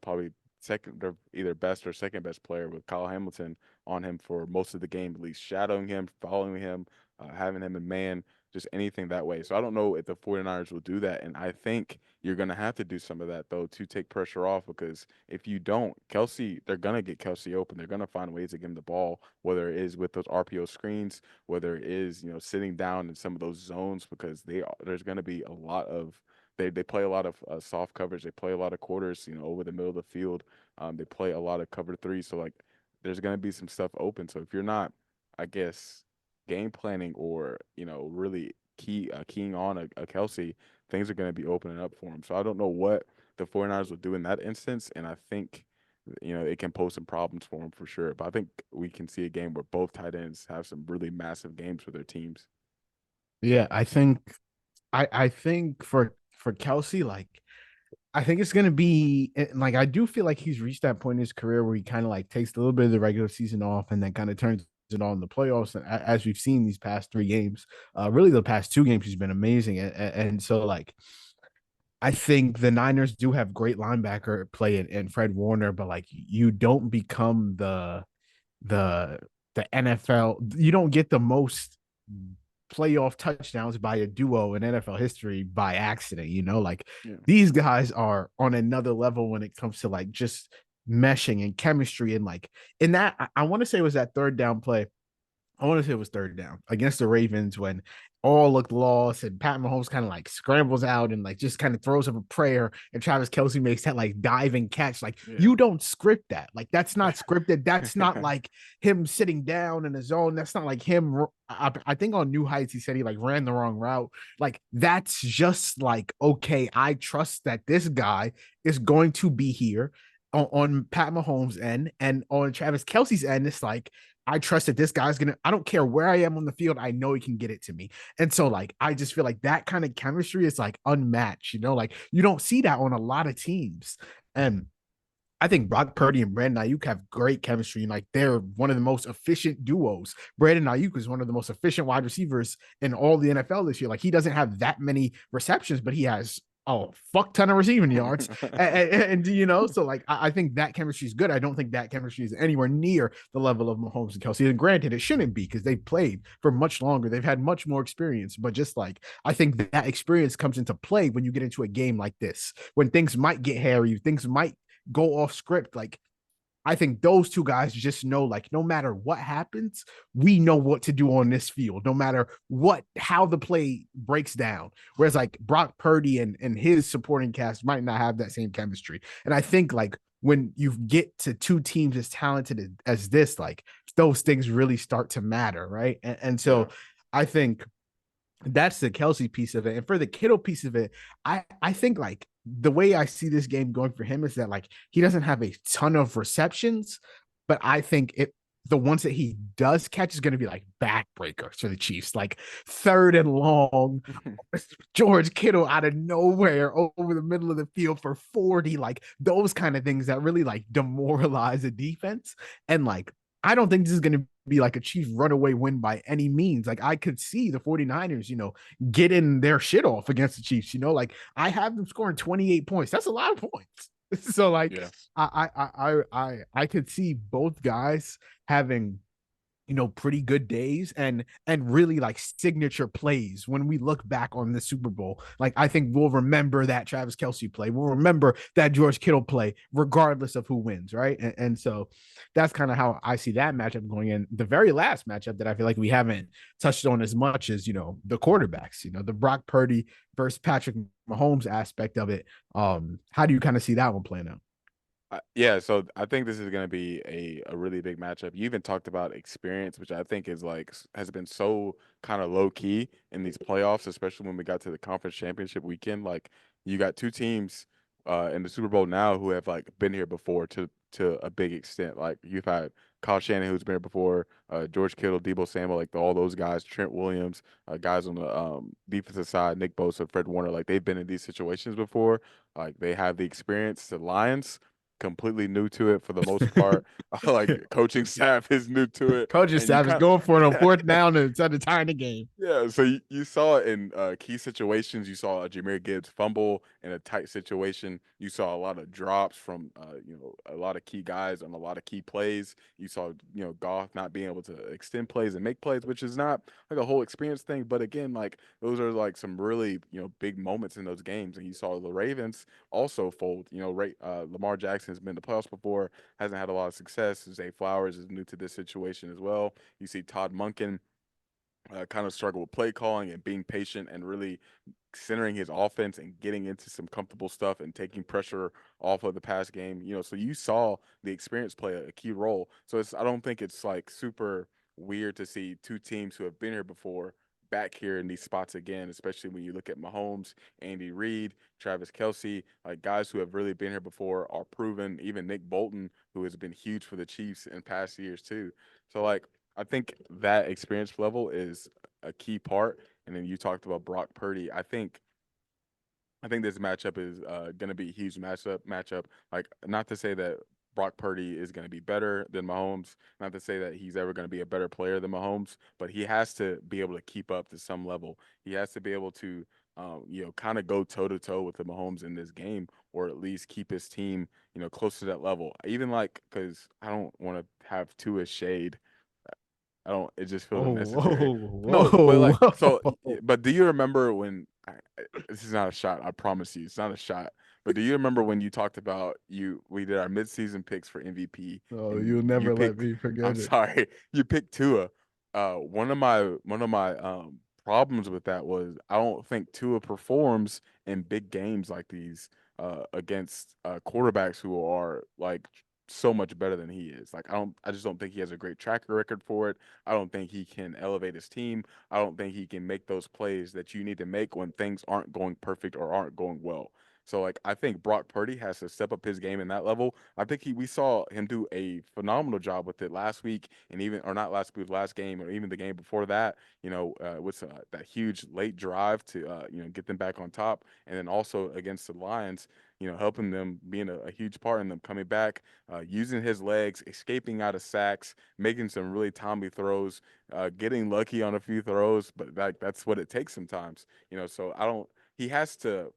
probably second, their either best or second best player with Kyle Hamilton on him for most of the game, at least shadowing him, following him, having him in man, just anything that way. So I don't know if the 49ers will do that. And I think you're going to have to do some of that, though, to take pressure off, because if you don't, they're going to get Kelsey open. They're going to find ways to give him the ball, whether it is with those RPO screens, whether it is, sitting down in some of those zones, because there's going to be a lot of, they play a lot of soft coverage. They play a lot of quarters, over the middle of the field. They play a lot of cover three. So, like, there's going to be some stuff open. So if you're not, I guess, game planning, or really keying on a Kelsey, things are going to be opening up for him. So I don't know what the 49ers will do in that instance, and I think it can pose some problems for him for sure. But I think we can see a game where both tight ends have some really massive games for their teams. Yeah, I think for Kelsey, like I think it's gonna be like I do feel like he's reached that point in his career where he kind of like takes a little bit of the regular season off and then kind of turns it on in the playoffs. And as we've seen these past 3 games, really the past 2 games, he's been amazing. And so like I think the Niners do have great linebacker play in Fred Warner, but like you don't become the the NFL. You don't get the most playoff touchdowns by a duo in NFL history by accident. Like Yeah. these guys are on another level when it comes to like just meshing and chemistry and like in that I want to say it was that third down play. I want to say it was third down against the Ravens when all looked lost and Pat Mahomes kind of like scrambles out and like just kind of throws up a prayer and Travis Kelce makes that like diving catch. Like Yeah. you don't script that. Like that's not scripted. That's not like him sitting down in the zone. That's not like him. I think on New Heights he said he like ran the wrong route. Like that's just like okay. I trust that this guy is going to be here on Pat Mahomes' end and on Travis Kelce's end. It's like I trust that this guy's gonna, I don't care where I am on the field, I know he can get it to me. And so, like, I just feel like that kind of chemistry is like unmatched, like you don't see that on a lot of teams. And I think Brock Purdy and Brandon Ayuk have great chemistry, and like they're one of the most efficient duos. Brandon Ayuk is one of the most efficient wide receivers in all the NFL this year. Like he doesn't have that many receptions, but he has a fuck ton of receiving yards, and you know, so like I think that chemistry is good. I don't think that chemistry is anywhere near the level of Mahomes and Kelsey. And granted, it shouldn't be because they've played for much longer. They've had much more experience, but just like I think that experience comes into play when you get into a game like this, when things might get hairy, things might go off script. Like I think those two guys just know, like, no matter what happens, we know what to do on this field, no matter how the play breaks down. Whereas like Brock Purdy and his supporting cast might not have that same chemistry. And I think like when you get to two teams as talented as this, like those things really start to matter, right? And so Yeah. I think that's the Kelsey piece of it. And for the Kittle piece of it, I think like the way I see this game going for him is that like he doesn't have a ton of receptions, but I think it the ones that he does catch is going to be like backbreakers for the Chiefs, like third and long, George Kittle out of nowhere over the middle of the field for 40, like those kind of things that really like demoralize a defense. And like, I don't think this is going to be like a Chief runaway win by any means. Like, I could see the 49ers, you know, getting their shit off against the Chiefs, you know, like I have them scoring 28 points. That's a lot of points. So like Yeah. I could see both guys having pretty good days and really like signature plays when we look back on the Super Bowl. Like I think we'll remember that Travis Kelsey play. We'll remember that George Kittle play, regardless of who wins, right? And so that's kind of how I see that matchup going in. The very last matchup that I feel like we haven't touched on as much as the quarterbacks, the Brock Purdy versus Patrick Mahomes aspect of it. How do you kind of see that one playing out? Yeah, so I think this is going to be a really big matchup. You even talked about experience, which I think is like has been so kind of low key in these playoffs, especially when we got to the conference championship weekend. Like you got two teams in the Super Bowl now who have like been here before to a big extent. Like you've had Kyle Shanahan who's been here before, George Kittle, Debo Samuel, like all those guys, Trent Williams, guys on the defensive side, Nick Bosa, Fred Warner, like they've been in these situations before. Like they have the experience. The Lions completely new to it for the most part. Like coaching staff is new to it, Coaching and you staff is kind going for it on of fourth down instead of tying the game. yeah. So you saw it in key situations. You saw Jameer Gibbs fumble in a tight situation. You saw a lot of drops from a lot of key guys on a lot of key plays. You saw Goff not being able to extend plays and make plays, which is not like a whole experience thing. But again, like those are like some really big moments in those games. And you saw the Ravens also fold. Lamar Jackson has been in the playoffs before, hasn't had a lot of success. Zay Flowers is new to this situation as well. You see Todd Monken kind of struggle with play calling and being patient and really centering his offense and getting into some comfortable stuff and taking pressure off of the pass game. So you saw the experience play a key role. So I don't think it's like super weird to see two teams who have been here before back here in these spots again, especially when you look at Mahomes, Andy Reid, Travis Kelsey, like guys who have really been here before are proven. Even Nick Bolton, who has been huge for the Chiefs in past years too. So like I think that experience level is a key part. And then you talked about Brock Purdy. I think this matchup is going to be a huge matchup. Like not to say that Brock Purdy is going to be better than Mahomes, not to say that he's ever going to be a better player than Mahomes, but he has to be able to keep up to some level. He has to be able to kind of go toe to toe with the Mahomes in this game, or at least keep his team, close to that level. Even like, because I don't want to have Tua shade. I don't. It just feels Oh, unnecessary. whoa, No, but like so. whoa. But do you remember when? This is not a shot. I promise you, it's not a shot. But do you remember when you talked about we did our midseason picks for MVP Oh, and you'll you never let picked. me I'm forget it. sorry, you picked Tua. One of my problems with that was I don't think Tua performs in big games like these against quarterbacks who are like so much better than he is. Like I just don't think he has a great track record for it. I don't think he can elevate his team. I don't think he can make those plays that you need to make when things aren't going perfect or aren't going well. So like I think Brock Purdy has to step up his game in that level. I think we saw him do a phenomenal job with it last week and even or not last week, last game or even the game before that, with that huge late drive to get them back on top and then also against the Lions helping them, being a huge part in them coming back, using his legs, escaping out of sacks, making some really timely throws, getting lucky on a few throws, but that's what it takes sometimes. So I don't. He has to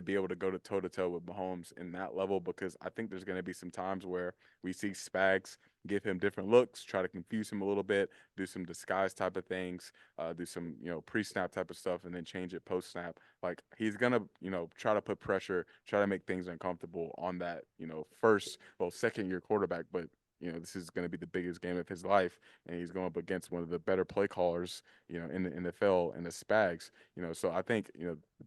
be able to go to toe to toe with Mahomes in that level, because I think there's going to be some times where we see Spags give him different looks, try to confuse him a little bit, do some disguise type of things, do some pre-snap type of stuff, and then change it post-snap. Like, he's gonna try to put pressure, try to make things uncomfortable on that second year quarterback, but. This is going to be the biggest game of his life, and he's going up against one of the better play callers, in the NFL, and the Spags. So I think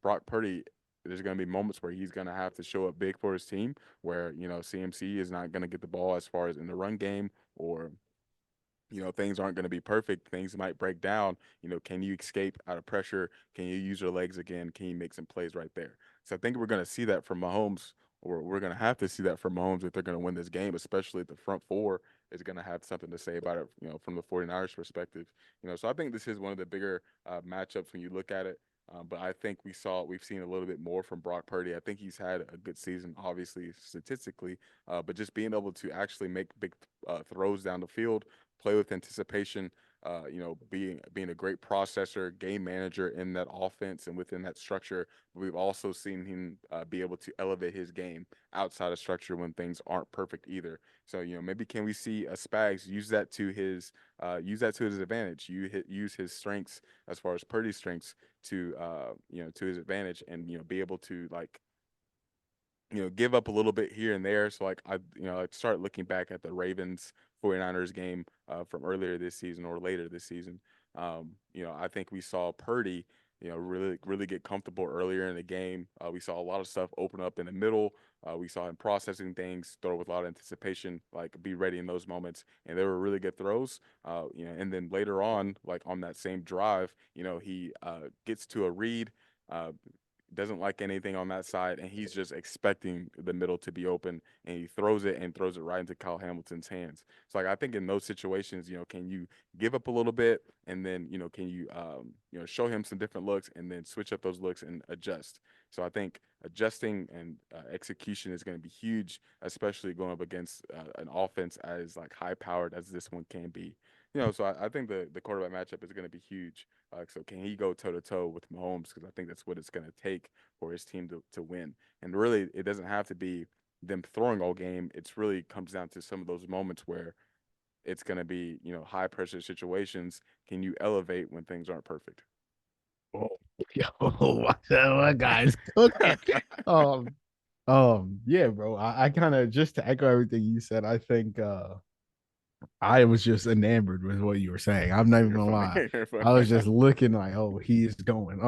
Brock Purdy. There's going to be moments where he's going to have to show up big for his team, where CMC is not going to get the ball as far as in the run game, or things aren't going to be perfect. Things might break down. Can you escape out of pressure? Can you use your legs again? Can you make some plays right there? So I think we're going to see that from Mahomes, or we're going to have to see that from Mahomes if they're going to win this game, especially if the front four is going to have something to say about it, from the 49ers perspective. So I think this is one of the bigger matchups when you look at it. But I think we've seen a little bit more from Brock Purdy. I think he's had a good season, obviously statistically, but just being able to actually make big throws down the field, play with anticipation, being a great processor, game manager in that offense and within that structure. We've also seen him be able to elevate his game outside of structure when things aren't perfect either. So maybe can we see a Spags use that to his advantage? Use his strengths as far as Purdy's strengths to his advantage, and be able to, like, give up a little bit here and there. So, like, I start looking back at the Ravens 49ers game from earlier this season or later this season. I think we saw Purdy, really, really get comfortable earlier in the game. We saw a lot of stuff open up in the middle. We saw him processing things, throw with a lot of anticipation, like, be ready in those moments. And they were really good throws. And then later on, like on that same drive, he gets to a read. Uh, doesn't like anything on that side, and he's just expecting the middle to be open, and he throws it right into Kyle Hamilton's hands. So, like, I think in those situations, can you give up a little bit, and then can you show him some different looks, and then switch up those looks and adjust. So I think adjusting and execution is going to be huge, especially going up against an offense as, like, high powered as this one can be. So I think the quarterback matchup is going to be huge. So can he go toe to toe with Mahomes? Because I think that's what it's going to take for his team to win. And really, it doesn't have to be them throwing all game. It's really comes down to some of those moments where it's going to be, high pressure situations. Can you elevate when things aren't perfect? Oh, yo, what guy's cooking? Um, yeah, bro. I kind of, just to echo everything you said, I think I was just enamored with what you were saying. I'm not even You're gonna funny. lie. You're I was funny. just looking like, oh, he's going.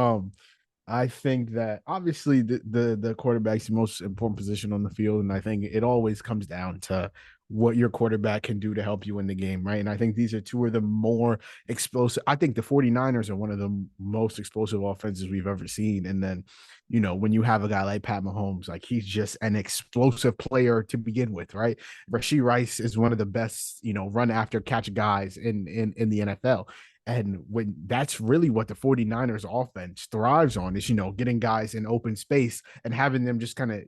I think that obviously the quarterback's the most important position on the field, and I think it always comes down to what your quarterback can do to help you in the game, right? And I think these are two of the more explosive. I think the 49ers are one of the most explosive offenses we've ever seen. And then, when you have a guy like Pat Mahomes, like, he's just an explosive player to begin with, right? Rashee Rice is one of the best, run after catch guys in the NFL. And when that's really what the 49ers offense thrives on is, getting guys in open space and having them just kind of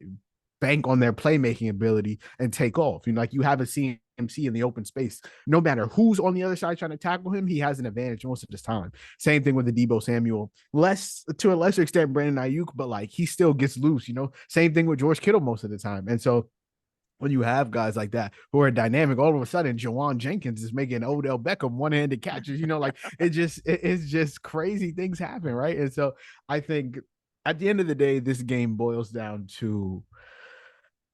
bank on their playmaking ability and take off. Like, you have a CMC in the open space. No matter who's on the other side trying to tackle him, he has an advantage most of his time. Same thing with the Deebo Samuel. Less to a lesser extent, Brandon Ayuk, but, like, he still gets loose. Same thing with George Kittle most of the time. And so when you have guys like that who are dynamic, all of a sudden Jawan Jenkins is making Odell Beckham one-handed catches. Like, it's just crazy things happen, right? And so I think at the end of the day, this game boils down to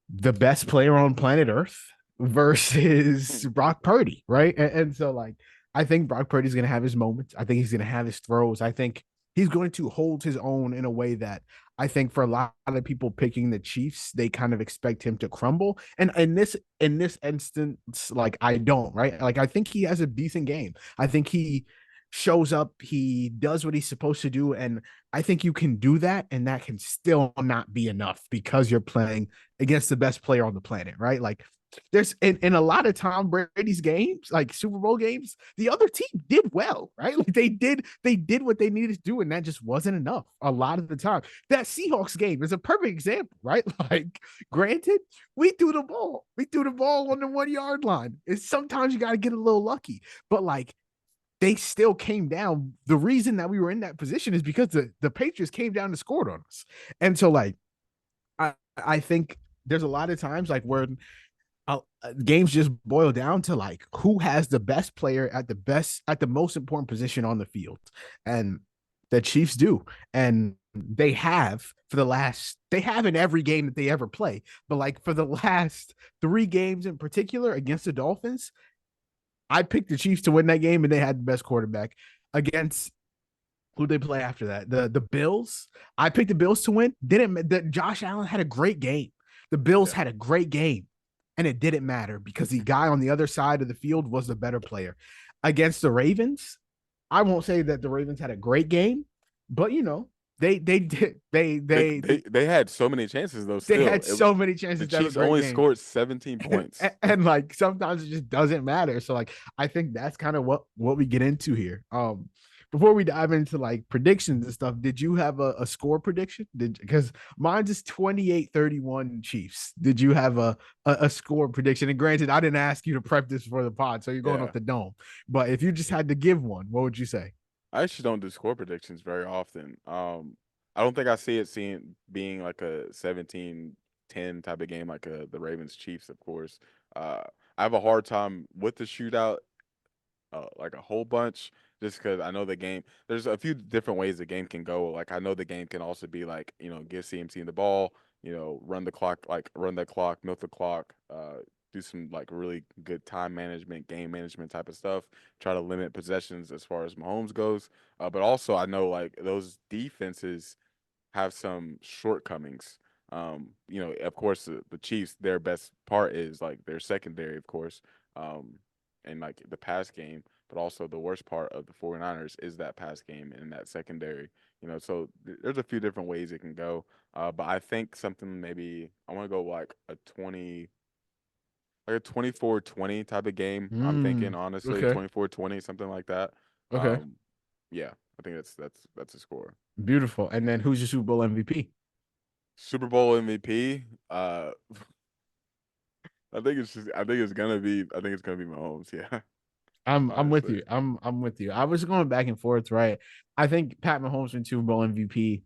the best player on planet Earth versus Brock Purdy, right? And so, like, I think Brock Purdy's going to have his moments. I think he's going to have his throws. I think he's going to hold his own in a way that I think for a lot of people picking the Chiefs, they kind of expect him to crumble. And in this instance, like, I don't, right? Like, I think he has a decent game. I think he shows up, he does what he's supposed to do, and I think you can do that, and that can still not be enough because you're playing against the best player on the planet, right? Like, there's in a lot of Tom Brady's games, like Super Bowl games, the other team did well, right? Like they did what they needed to do, and that just wasn't enough a lot of the time. That Seahawks game is a perfect example, right? Like, granted, we threw the ball on the 1 yard line. It's sometimes you got to get a little lucky, but like they still came down. The reason that we were in that position is because the Patriots came down and scored on us. And so like I think there's a lot of times like where games just boil down to like who has the best player at the most important position on the field, and the Chiefs do, and they have in every game that they ever play, but like for the last 3 games in particular against the Dolphins, I picked the Chiefs to win that game, and they had the best quarterback. Against who they play after that, the Bills. I picked the Bills to win. Didn't Josh Allen had a great game. The Bills Yeah. had a great game, and it didn't matter because the guy on the other side of the field was the better player. Against the Ravens, I won't say that the Ravens had a great game, but they did They had so many chances though. they Still, had so many the chances to have a Chiefs great only game. scored 17 points. And like sometimes it just doesn't matter. So like I think that's kind of what we get into here. Before we dive into like predictions and stuff, did you have a score prediction? Did Because mine's is 28-31 Chiefs. Did you have a score prediction? And granted, I didn't ask you to prep this for the pod, so you're going off Yeah. the dome. But if you just had to give one, what would you say? I actually don't do score predictions very often. I don't think I see it being like a 17-10 type of game like the Ravens Chiefs, of course. Uh, I have a hard time with the shootout, like a whole bunch, just because I know the game. There's a few different ways the game can go. Like I know the game can also be like give CMC the ball, run the clock, milk the clock, do some like really good time management, game management type of stuff. Try to limit possessions as far as Mahomes goes. But also I know like those defenses have some shortcomings. Of course, the Chiefs, their best part is like their secondary, of course, and like the pass game. But also the worst part of the 49ers is that pass game and that secondary. So there's a few different ways it can go. But I think something maybe I want to go like a 24-20 type of game. I'm thinking honestly Okay. 24-20, something like that. Okay. Um, yeah, I think that's a score. Beautiful. And then who's your Super Bowl MVP? Super Bowl MVP. I think it's gonna be Mahomes. Yeah, I'm with honestly. you. I'm with you. I was going back and forth, right? I think Pat Mahomes went Super Bowl MVP.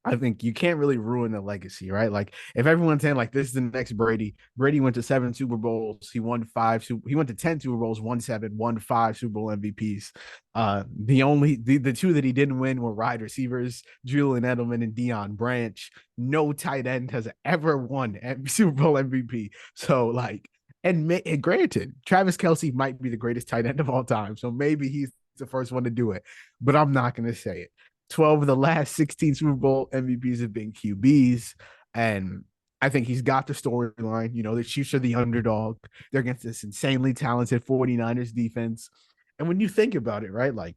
I think you can't really ruin the legacy, right? Like if everyone's saying like this is the next Brady, Brady went to 7 Super Bowls, he won five, he went to 10 Super Bowls, won seven, won 5 Super Bowl MVPs. The two that he didn't win were wide receivers, Julian Edelman and Deion Branch. No tight end has ever won Super Bowl MVP. So like, and granted, Travis Kelce might be the greatest tight end of all time, so maybe he's the first one to do it, but I'm not going to say it. 12 of the last 16 Super Bowl MVPs have been QBs. And I think he's got the storyline. The Chiefs are the underdog. They're against this insanely talented 49ers defense. And when you think about it, right, like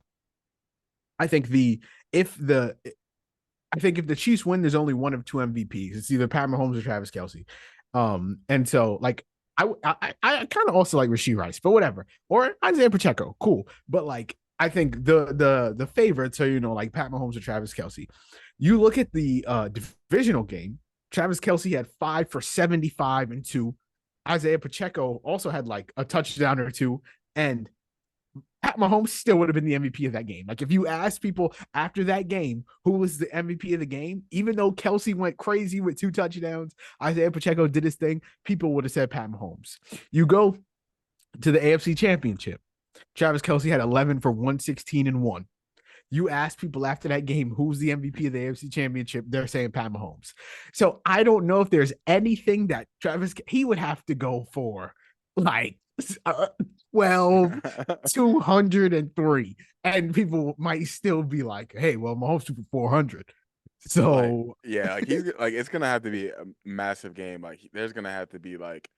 I think if the I think if the Chiefs win, there's only one of two MVPs. It's either Pat Mahomes or Travis Kelce. And so like I kind of also like Rasheed Rice, but whatever. Or Isaiah Pacheco, cool. But like I think the favorites are like Pat Mahomes or Travis Kelce. You look at the divisional game. Travis Kelce had 5 for 75 and two. Isaiah Pacheco also had like a touchdown or two, and Pat Mahomes still would have been the MVP of that game. Like if you ask people after that game who was the MVP of the game, even though Kelce went crazy with 2 touchdowns, Isaiah Pacheco did his thing, people would have said Pat Mahomes. You go to the AFC Championship. Travis Kelce had 11 for 116 and one. You ask people after that game who's the MVP of the AFC Championship, they're saying Pat Mahomes. So I don't know if there's anything that he would have to go for like 12, 203. And people might still be like, hey, well, Mahomes threw for 400. Like, So yeah, like it's gonna have to be a massive game. Like there's gonna have to be like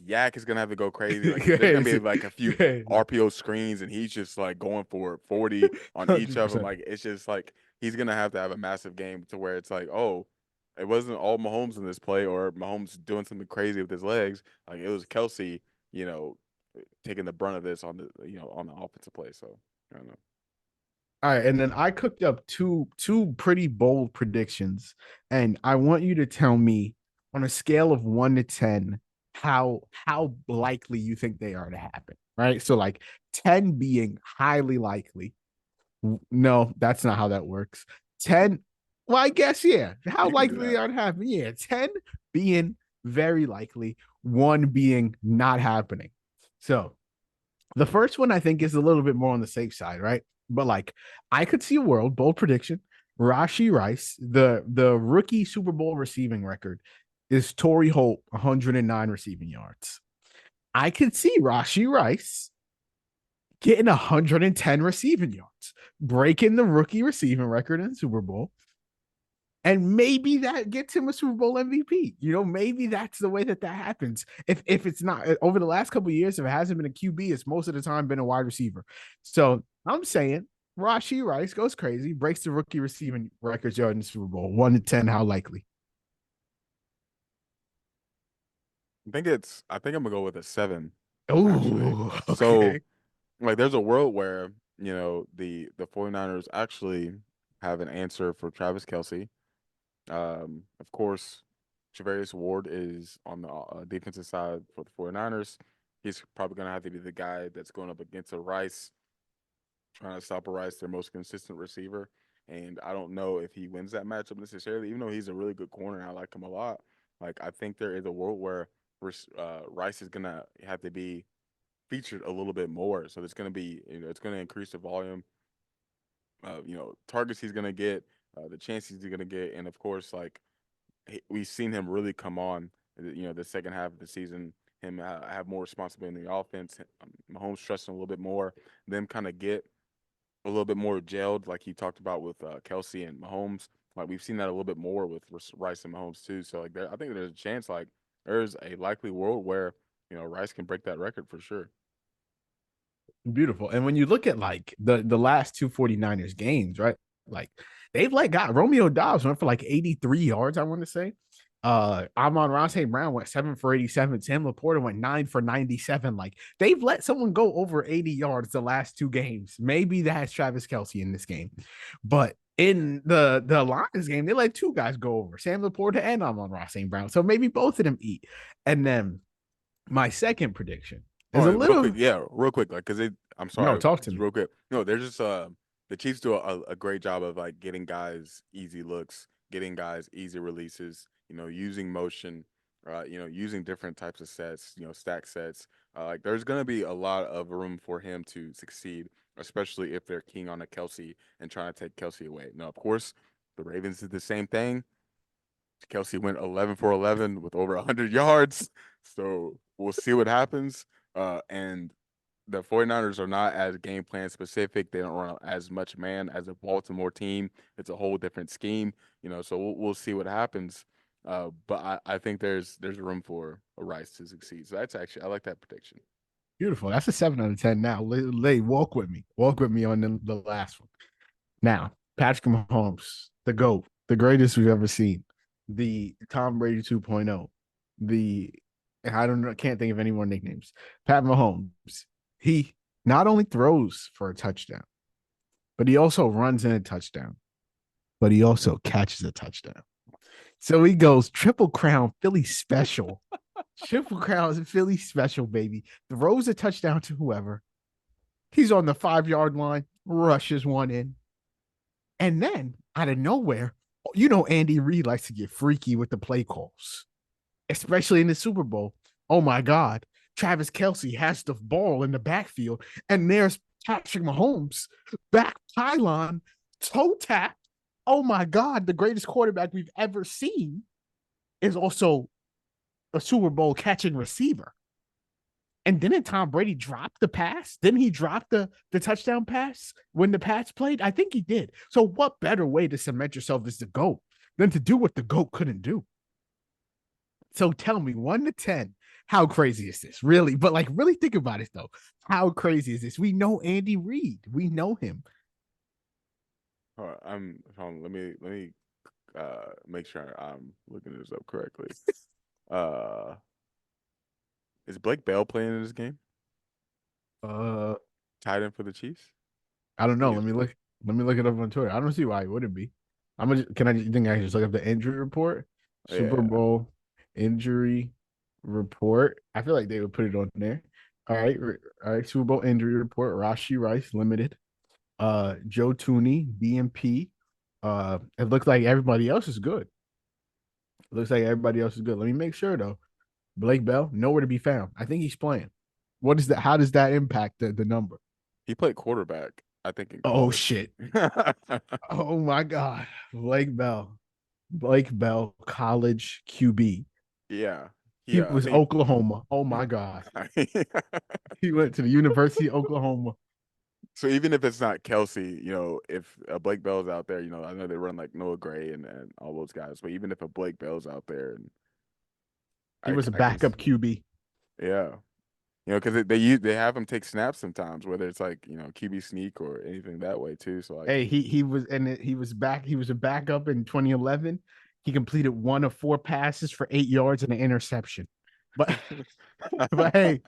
Yak is gonna have to go crazy. Like there's gonna be like a few RPO screens, and he's just like going for 40 on each of them. 100%. Like it's just like he's gonna have to have a massive game to where it's like, oh, it wasn't all Mahomes in this play or Mahomes doing something crazy with his legs. Like it was Kelsey, you know, taking the brunt of this on the on the offensive play. So I don't know. All right, and then I cooked up two pretty bold predictions, and I want you to tell me on a scale of 1 to 10 how likely you think they are to happen. Right, so like 10 being highly likely. No, that's not how that works. 10, well, I guess yeah. How You can do likely they that. are to happen? Yeah, 10 being very likely, one being not happening. So the first one I think is a little bit more on the safe side, right? But like I could see a world, bold prediction. Rashi Rice, the rookie Super Bowl receiving record is Torrey Holt, 109 receiving yards. I could see Rashi Rice getting 110 receiving yards, breaking the rookie receiving record in the Super Bowl. And maybe that gets him a Super Bowl MVP. You know, maybe that's the way that happens. If it's not over the last couple of years, if it hasn't been a QB, it's most of the time been a wide receiver. So I'm saying Rashi Rice goes crazy, breaks the rookie receiving records yard in the Super Bowl. 1 to 10, how likely? I think I'm gonna go with a 7, actually. Oh, So okay. like there's a world where, the 49ers actually have an answer for Travis Kelsey. Of course, Javarius Ward is on the defensive side for the 49ers. He's probably going to have to be the guy that's going up against a Rice, trying to stop a Rice, their most consistent receiver. And I don't know if he wins that matchup necessarily, even though he's a really good corner. I like him a lot. Like, I think there is a world where Rice is going to have to be featured a little bit more. So there's going to be, it's going to increase the volume targets he's gonna get, the chances he's gonna get, and of course, like we've seen him really come on. The second half of the season, him have more responsibility in the offense. Mahomes trusting a little bit more. Them kind of get a little bit more gelled, like he talked about with Kelsey and Mahomes. Like we've seen that a little bit more with Rice and Mahomes too. So like, I think there's a chance, like there's a likely world where Rice can break that record for sure. Beautiful. And when you look at like the last two 49ers games, right? Like they've let got Romeo Dobbs went for like 83 yards, I want to say. Amon-Ra St. Brown went 7 for 87. Sam Laporta went 9 for 97. Like they've let someone go over 80 yards the last two games. Maybe that's Travis Kelsey in this game. But in the Lions game, they let two guys go over Sam Laporta and Amon-Ra St. Brown. So maybe both of them eat. And then my second prediction is Oh, a real quick, little yeah, real quick, like, cause I'm no, sorry, talk to just me. real quick. No, they're just the Chiefs do a great job of like getting guys easy looks, getting guys easy releases. Using motion, using different types of sets, stack sets. Like, there's gonna be a lot of room for him to succeed, especially if they're keying on a Kelsey and trying to take Kelsey away. Now, of course, the Ravens did the same thing. Kelsey went 11 for 11 with over 100 yards. So we'll see what happens. And the 49ers are not as game plan specific. They don't run as much man as a Baltimore team. It's a whole different scheme, so we'll see what happens. But I think there's room for a Rice to succeed. So that's actually, I like that prediction. Beautiful. That's a 7 out of 10. Now, Lay, walk with me. Walk with me on the last one. Now, Patrick Mahomes, the GOAT, the greatest we've ever seen, the Tom Brady 2.0, the I don't know, can't think of any more nicknames. Pat Mahomes, he not only throws for a touchdown, but he also runs in a touchdown, but he also catches a touchdown. So he goes triple crown Philly special. Triple crown is Philly special, baby. Throws a touchdown to whoever. He's on the 5 yard line, rushes one in. And then out of nowhere, Andy Reid likes to get freaky with the play calls, especially in the Super Bowl. Oh my God. Travis Kelsey has the ball in the backfield, and there's Patrick Mahomes, back pylon, toe tap. Oh my God, the greatest quarterback we've ever seen is also a Super Bowl catching receiver. And didn't Tom Brady drop the pass? Didn't he drop the touchdown pass when the Pats played? I think he did. So what better way to cement yourself as the GOAT than to do what the GOAT couldn't do? So tell me, 1 to 10, how crazy is this? Really? But like, really think about it though. How crazy is this? We know Andy Reid. We know him. All right, let me make sure I'm looking this up correctly. Uh, is Blake Bell playing in this game? Uh, Tight end for the Chiefs? I don't He know. is, bro. Let me look it up on Twitter. I don't see why it wouldn't be. Can I? You think I can just look up the injury report? Super Yeah, Bowl injury report. I feel like they would put it on there. All right. Super Bowl injury report. Rashi Rice limited. Joe Tooney, BMP. It looks like everybody else is good. It looks like everybody else is good. Let me make sure though. Blake Bell, nowhere to be found. I think he's playing. What is that? How does that impact the number? he played quarterback, I think, in Oh college. shit. Oh my God. Blake Bell. Blake Bell, college QB. Yeah, He I was think. Oklahoma. Oh my God. He went to the University of Oklahoma. So even if it's not Kelsey, if Blake Bell's out there, I know they run like Noah Gray and all those guys, but even if a Blake Bell's out there, and He was a I can, backup QB. yeah, because they have him take snaps sometimes, whether it's like QB sneak or anything that way too. So like, Hey, he was back. He was a backup in 2011. He completed one of four passes for 8 yards and an interception. But but hey,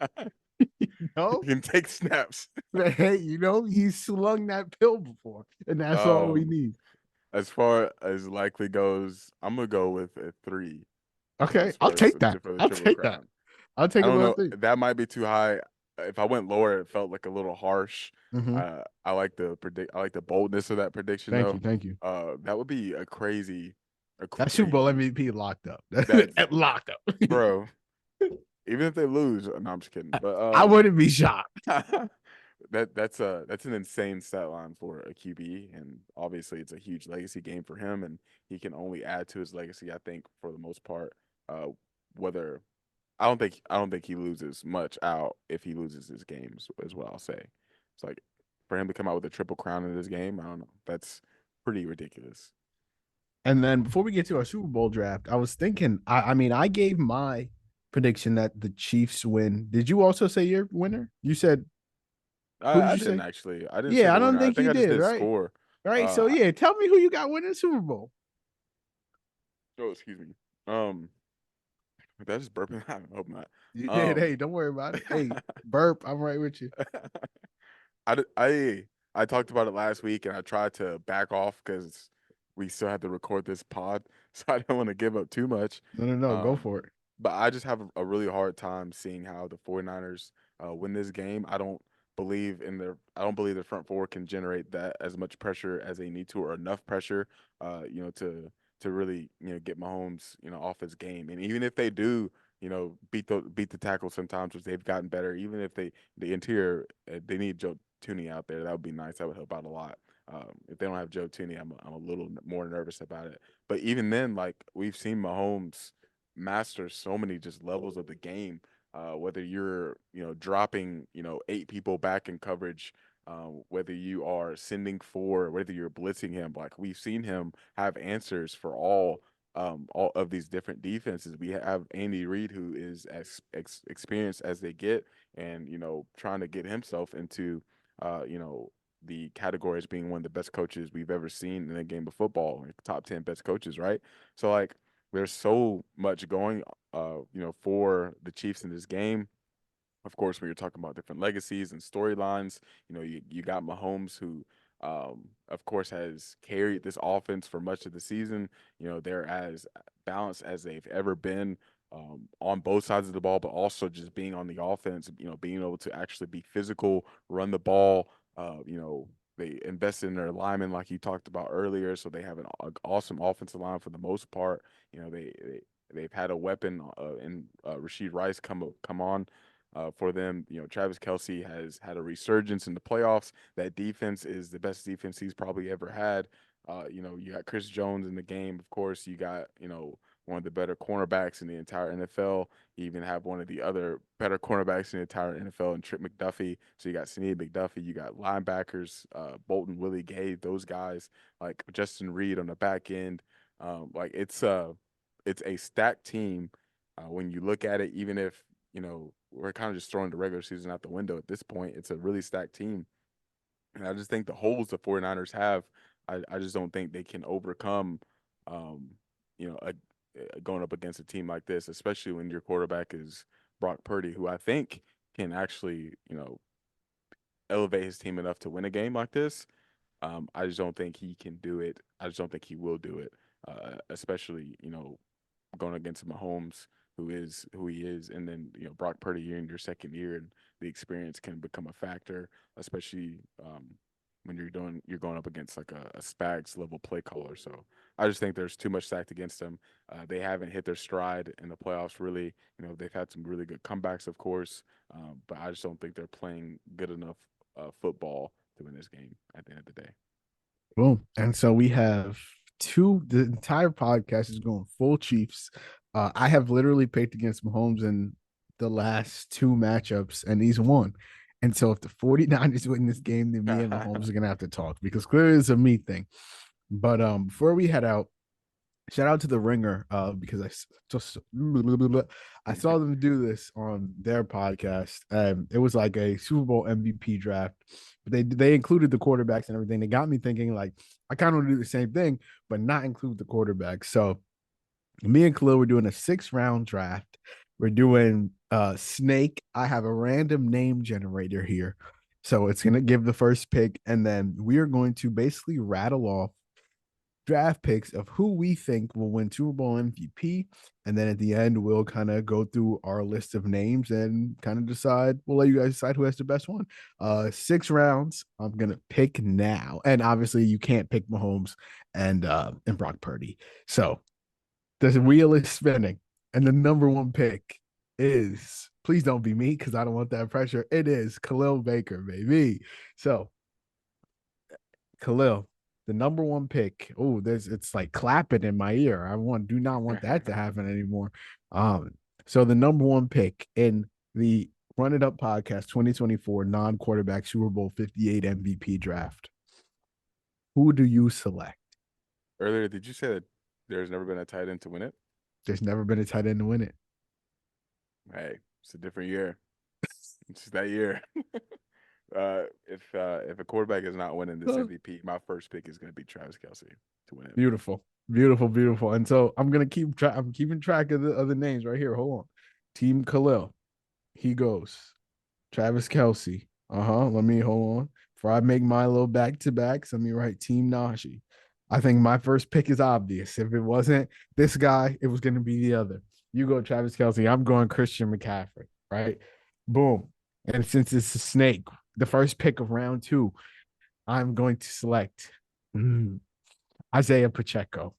you he know, can take snaps. but hey, he slung that pill before, and that's all we Um, need. as far as likely goes, I'm gonna go with a 3 Okay, as I'll far as take that. for the I'll triple take that. crown. I'll I take don't another know. thing. That might be too high. If I went lower, it felt like a little harsh. Mm-hmm. I like the predict. I like the boldness of that prediction, Thank you, though. thank you. That would be a That Super Bowl crazy. MVP locked up. That's Locked up. bro. Even if they lose, no, I'm just kidding. But I wouldn't be shocked. that's an insane stat line for a QB, and obviously it's a huge legacy game for him, and he can only add to his legacy. I think for the most part, whether I don't think he loses much out if he loses his games, is what I'll say. It's like for him to come out with a triple crown in this game, I don't know. That's pretty ridiculous. And then before we get to our Super Bowl draft, I was thinking, I mean, I gave my prediction that the Chiefs win. Did you also say your winner? You said, who did I you didn't say? actually. I didn't say Yeah, I the don't winner. I think think you I just did, did right? score. Right. So Uh, yeah, tell me who you got winning the Super Bowl. oh, excuse me. Um, did I just burping? I hope not. You did. Um, Hey, don't worry about it. Hey, burp. I'm right with you. I, d- I talked about it last week and I tried to back off because we still had to record this pod, so I don't want to give up too much. No, no, no. Go Um, for it. but I just have a really hard time seeing how the 49ers win this game. I don't believe the front four can generate that as much pressure as they need to or enough pressure to really, get Mahomes, off his game. And even if they do, beat the tackle sometimes, which they've gotten better, even if the interior they need Joe Tooney out there, that would be nice. That would help out a lot. If they don't have Joe Tooney, I'm a little more nervous about it. But even then, like we've seen Mahomes master so many just levels of the game. Whether you're, dropping, 8 people back in coverage, whether you are sending four, whether you're blitzing him, like we've seen him have answers for all of these different defenses. We have Andy Reid, who is as experienced as they get, and trying to get himself into, uh, you know, the category as being one of the best coaches we've ever seen in a game of football, like top 10 best coaches, right? So like there's so much going, for the Chiefs in this game. Of course, when you're talking about different legacies and storylines, you got Mahomes, who, of course, has carried this offense for much of the season. They're as balanced as they've ever been, on both sides of the ball, but also just being on the offense, being able to actually be physical, run the ball. They invested in their linemen, like you talked about earlier, so they have an awesome offensive line for the most part. They've had a weapon in Rashid Rice come on for them. Travis Kelce has had a resurgence in the playoffs. That defense is the best defense he's probably ever had. You got Chris Jones in the game, of course. You got, one of the better cornerbacks in the entire NFL. You even have one of the other better cornerbacks in the entire NFL and Trip McDuffie. So you got Snead McDuffie, you got linebackers, Bolton, Willie Gay, those guys, like Justin Reed on the back end. Like it's a stacked team when you look at it, even if, we're kind of just throwing the regular season out the window at this point. It's a really stacked team. And I just think the holes the 49ers have, I just don't think they can overcome, um, going up against a team like this, especially when your quarterback is Brock Purdy, who I think can actually, elevate his team enough to win a game like this. I just don't think he can do it. I just don't think he will do it, especially, going against Mahomes, who is who he is, and then Brock Purdy, you're in your second year, and the experience can become a factor, especially when you're going up against like a Spags level play caller. So I just think there's too much stacked against them. They haven't hit their stride in the playoffs. Really, they've had some really good comebacks, of course, but I just don't think they're playing good enough football to win this game at the end of the day. Boom. And so we have the entire podcast is going full Chiefs. I have literally picked against Mahomes in the last two matchups, and he's won. And so if the 49ers win this game, then me and Mahomes are gonna have to talk because clearly it's a me thing. But before we head out, shout out to the Ringer because just I saw them do this on their podcast. It was like a Super Bowl MVP draft, but they included the quarterbacks and everything. They got me thinking like I kind of want to do the same thing, but not include the quarterbacks. So me and Khalil were doing a 6 round draft. We're doing Snake. I have a random name generator here. So it's gonna give the first pick, and then we are going to basically rattle off draft picks of who we think will win Super Bowl MVP. And then at the end, we'll kind of go through our list of names and kind of decide. We'll let you guys decide who has the best one. 6 rounds. I'm gonna pick now. And obviously you can't pick Mahomes and Brock Purdy. So the wheel is spinning. And the number one pick is please don't be me because I don't want that pressure. It is Khalil Baker, baby. So Khalil, the number one pick. Oh, it's like clapping in my ear. Do not want that to happen anymore. So the number one pick in the Run It Up Podcast 2024 non-quarterback Super Bowl 58 MVP draft. Who do you select? Earlier, did you say that there's never been a tight end to win it? There's never been a tight end to win it. Hey, it's a different year. It's that year. If a quarterback is not winning this MVP, my first pick is going to be Travis Kelce to win it. Beautiful, beautiful, beautiful. And so I'm gonna keep track. I'm keeping track of the names right here. Hold on. Team Khalil. He goes. Travis Kelce. Let me hold on. Before I make my little back to backs, let me write Team Najee. I think my first pick is obvious. If it wasn't this guy, it was going to be the other. You go Travis Kelce. I'm going Christian McCaffrey. Right? Boom. And since it's a snake, the first pick of round 2, I'm going to select Isaiah Pacheco.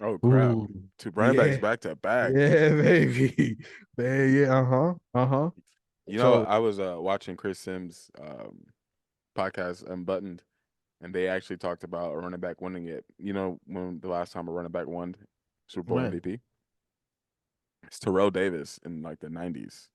Oh crap! Ooh, 2 running backs back to back. yeah, baby, yeah, So I was watching Chris Sims' podcast Unbuttoned, and they actually talked about a running back winning it. You know when the last time a running back won Super Bowl when MVP? It's Terrell Davis in like the '90s.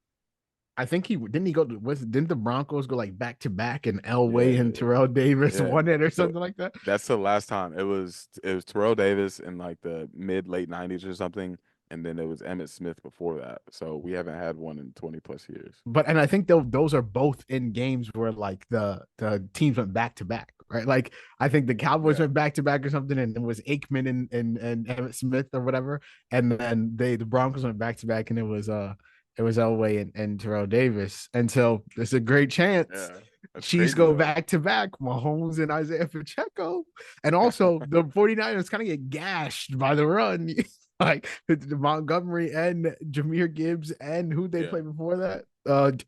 I think he didn't he go to was didn't the Broncos go like back to back and Elway and Yeah, Terrell Davis yeah. won it or So something like that? that's the last time. It was Terrell Davis in like the mid late '90s or something, and then it was Emmett Smith before that. So we haven't had one in 20 plus years. But and I think those are both in games where like the teams went back to back, right? Like I think the Cowboys Yeah. went back to back or something, and it was Aikman and Emmett Smith or whatever, and then the Broncos went back to back, and it was Elway and Terrell Davis, and so there's a great chance Yeah. That's Chiefs crazy go though. back to back, Mahomes and Isaiah Pacheco, and also the 49ers kind of get gashed by the run. Like Montgomery and Jameer Gibbs and who they Yeah. played before that,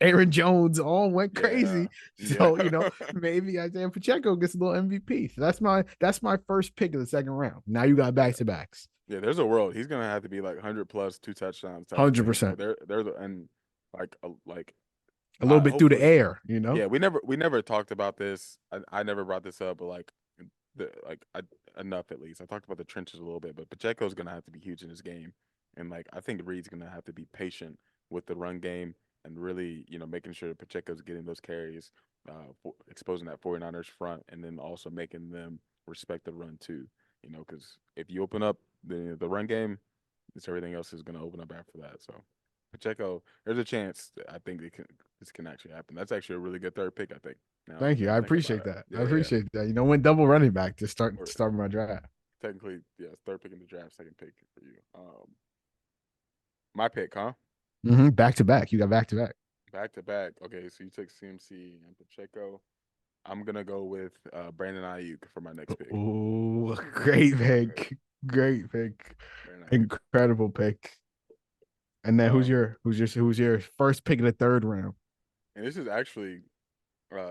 Aaron Jones all went Yeah. crazy. Yeah. So maybe Isaiah Pacheco gets a little MVP. So that's my first pick of the second round. Now you got back Yeah. to backs, Yeah, there's a world. He's gonna have to be like 100 plus 2 touchdowns type of hundred thing. So percent, they're the and like a little bit through the hopefully, air. yeah. We never talked about this. I never brought this up, but like enough at least. I talked about the trenches a little bit, but Pacheco's gonna have to be huge in this game, and like I think Reed's gonna have to be patient with the run game and really making sure Pacheco's getting those carries, exposing that 49ers front, and then also making them respect the run too. Because if you open up the run game, it's everything else is going to open up after that. So Pacheco, there's a chance that I think this can actually happen. That's actually a really good third pick. I think. Now Thank you. that I I think about appreciate it, that. I yeah, yeah, appreciate that. Went double running back to of course. start my draft. technically, yeah, third pick in the draft, second pick for you. My pick, huh? Back to back. You got back to back. Back to back. Okay, so you took CMC and Pacheco. I'm gonna go with Brandon Ayuk for my next pick. Oh, great pick. Great pick. Brandon Ayuk. Incredible pick. And then Um, who's your first pick of the third round? and this is actually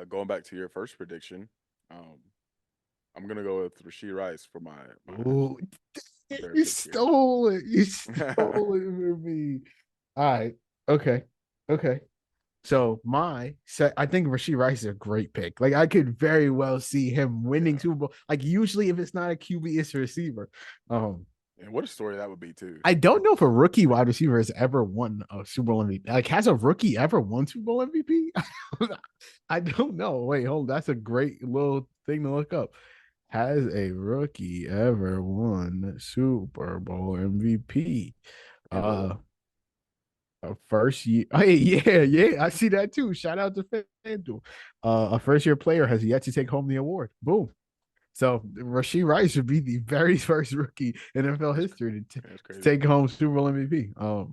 going back to your first prediction. Um, I'm gonna go with Rasheed Rice for my Oh, third you pick here. stole it. You stole it from me. All right. Okay. Okay. So I think Rasheed Rice is a great pick. Like I could very well see him winning Yeah, Super Bowl. Like usually, if it's not a QB, it's a receiver. Um, and what a story that would be too. I don't know if a rookie wide receiver has ever won a Super Bowl MVP. Like, has a rookie ever won Super Bowl MVP? I don't know. Wait, hold. That's a great little thing to look up. Has a rookie ever won Super Bowl MVP? FanDuel. Uh, a first year. Hey, yeah, I see that too. Shout out to FanDuel. A first year player has yet to take home the award. Boom. So Rasheed Rice would be the very first rookie in NFL That's history that's to crazy. take home Super Bowl MVP. All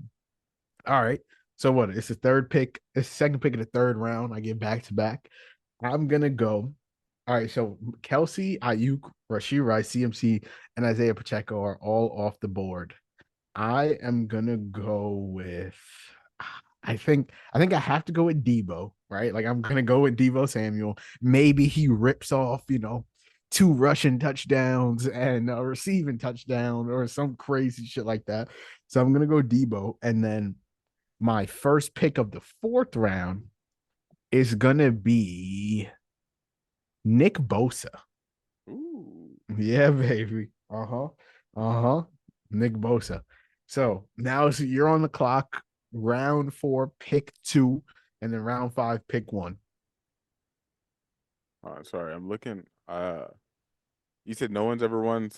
right. So what? It's the third pick. It's the second pick of the third round. I get back to back. I'm gonna go. All right. So Kelsey, Ayuk, Rasheed Rice, CMC, and Isaiah Pacheco are all off the board. I am gonna go with. I think I have to go with Debo, right? Like I'm gonna go with Debo Samuel. Maybe he rips off, two rushing touchdowns and a receiving touchdown or some crazy shit like that. So I'm gonna go Debo, and then my first pick of the fourth round is gonna be Nick Bosa. Ooh. Yeah, baby. Uh-huh. Uh-huh. Nick Bosa. So now you're on the clock. Round four, pick two, and then round five, pick one. Sorry, I'm looking. You said no one's ever won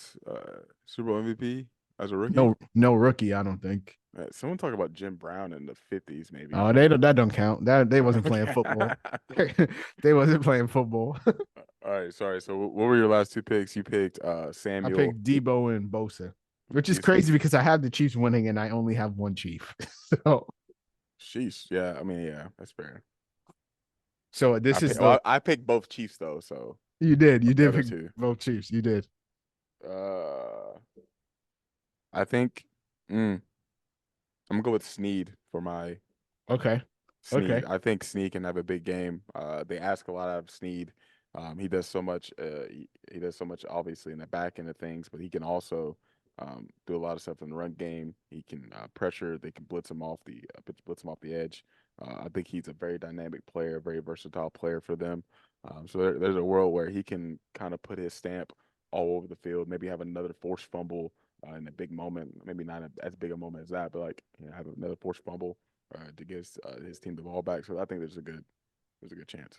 Super Bowl MVP as a rookie. No rookie, I don't think. Someone talk about Jim Brown in the 50s, maybe. Oh, that don't count. That they wasn't playing Okay. football. They wasn't playing football. All right, sorry. So what were your last two picks? You picked I Samuel. picked Debo and Bosa, which is You said crazy because I have the Chiefs winning and I only have one Chief. So Sheesh. Yeah, I mean, yeah, that's fair. this is the I picked both Chiefs though, so you the did other pick two. both Chiefs. You did. Uh, I think I'm gonna go with Sneed for my Okay. Sneed. Okay. I think Sneed can have a big game. They ask a lot out of Sneed. He does so much. He does so much, obviously, in the back end of things, but he can also do a lot of stuff in the run game. He can pressure. They can blitz him off the edge. I think he's a very dynamic player, very versatile player for them. So there's a world where he can kind of put his stamp all over the field. Maybe have another forced fumble in a big moment. Maybe not as big a moment as that, but like have another forced fumble to get his team the ball back. So I think there's a good chance.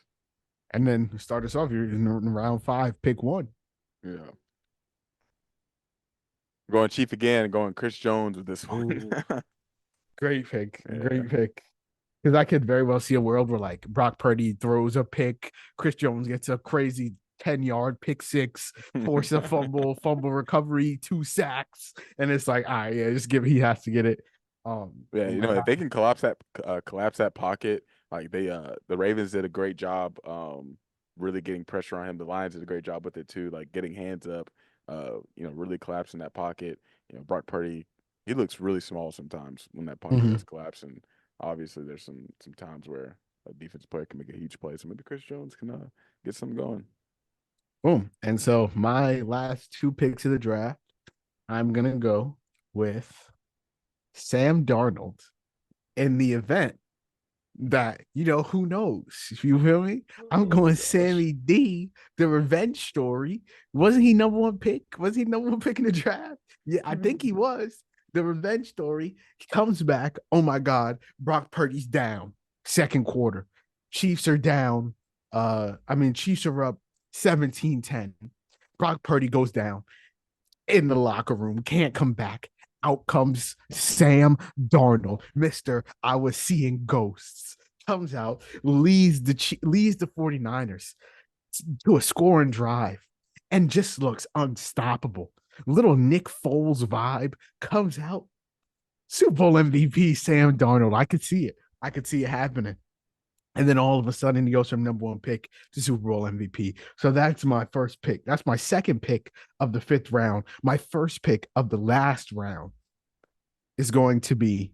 And then start us off. You're in round five, pick one. Yeah, going Chief again, going Chris Jones with this one. Oh, great pick. Yeah, Great pick. Because I could very well see a world where like Brock Purdy throws a pick, Chris Jones gets a crazy 10-yard pick six, force a fumble recovery, 2 sacks, and it's like, all right, yeah, just give he has to get it. yeah. Oh You my know, if god. they can collapse that pocket, like the Ravens did a great job, really getting pressure on him. The Lions did a great job with it too, like getting hands up, really collapsing that pocket. Brock Purdy, he looks really small sometimes when that pocket Mm-hmm. does collapse, and obviously there's some times where a defense player can make a huge play. So maybe Chris Jones can get something going. Boom. And so my last two picks of the draft, I'm gonna go with Sam Darnold in the event that who knows, you feel me. I'm Oh going gosh. Sammy D, the revenge story. Wasn't he number one pick? Was he number one pick in the draft? Yeah, I think he was. The revenge story. He comes back, oh my god, Brock Purdy's down, second quarter, Chiefs are down. Chiefs are up 17-10. Brock Purdy goes down in the locker room, can't come back. Out comes Sam Darnold, Mr. I was seeing ghosts. Comes out, leads the 49ers to a scoring drive and just looks unstoppable. little Nick Foles vibe comes out. Super Bowl MVP Sam Darnold. I could see it. I could see it happening. And then all of a sudden he goes from number one pick to Super Bowl MVP. So that's my first pick. That's my second pick of the fifth round. My first pick of the last round is going to be.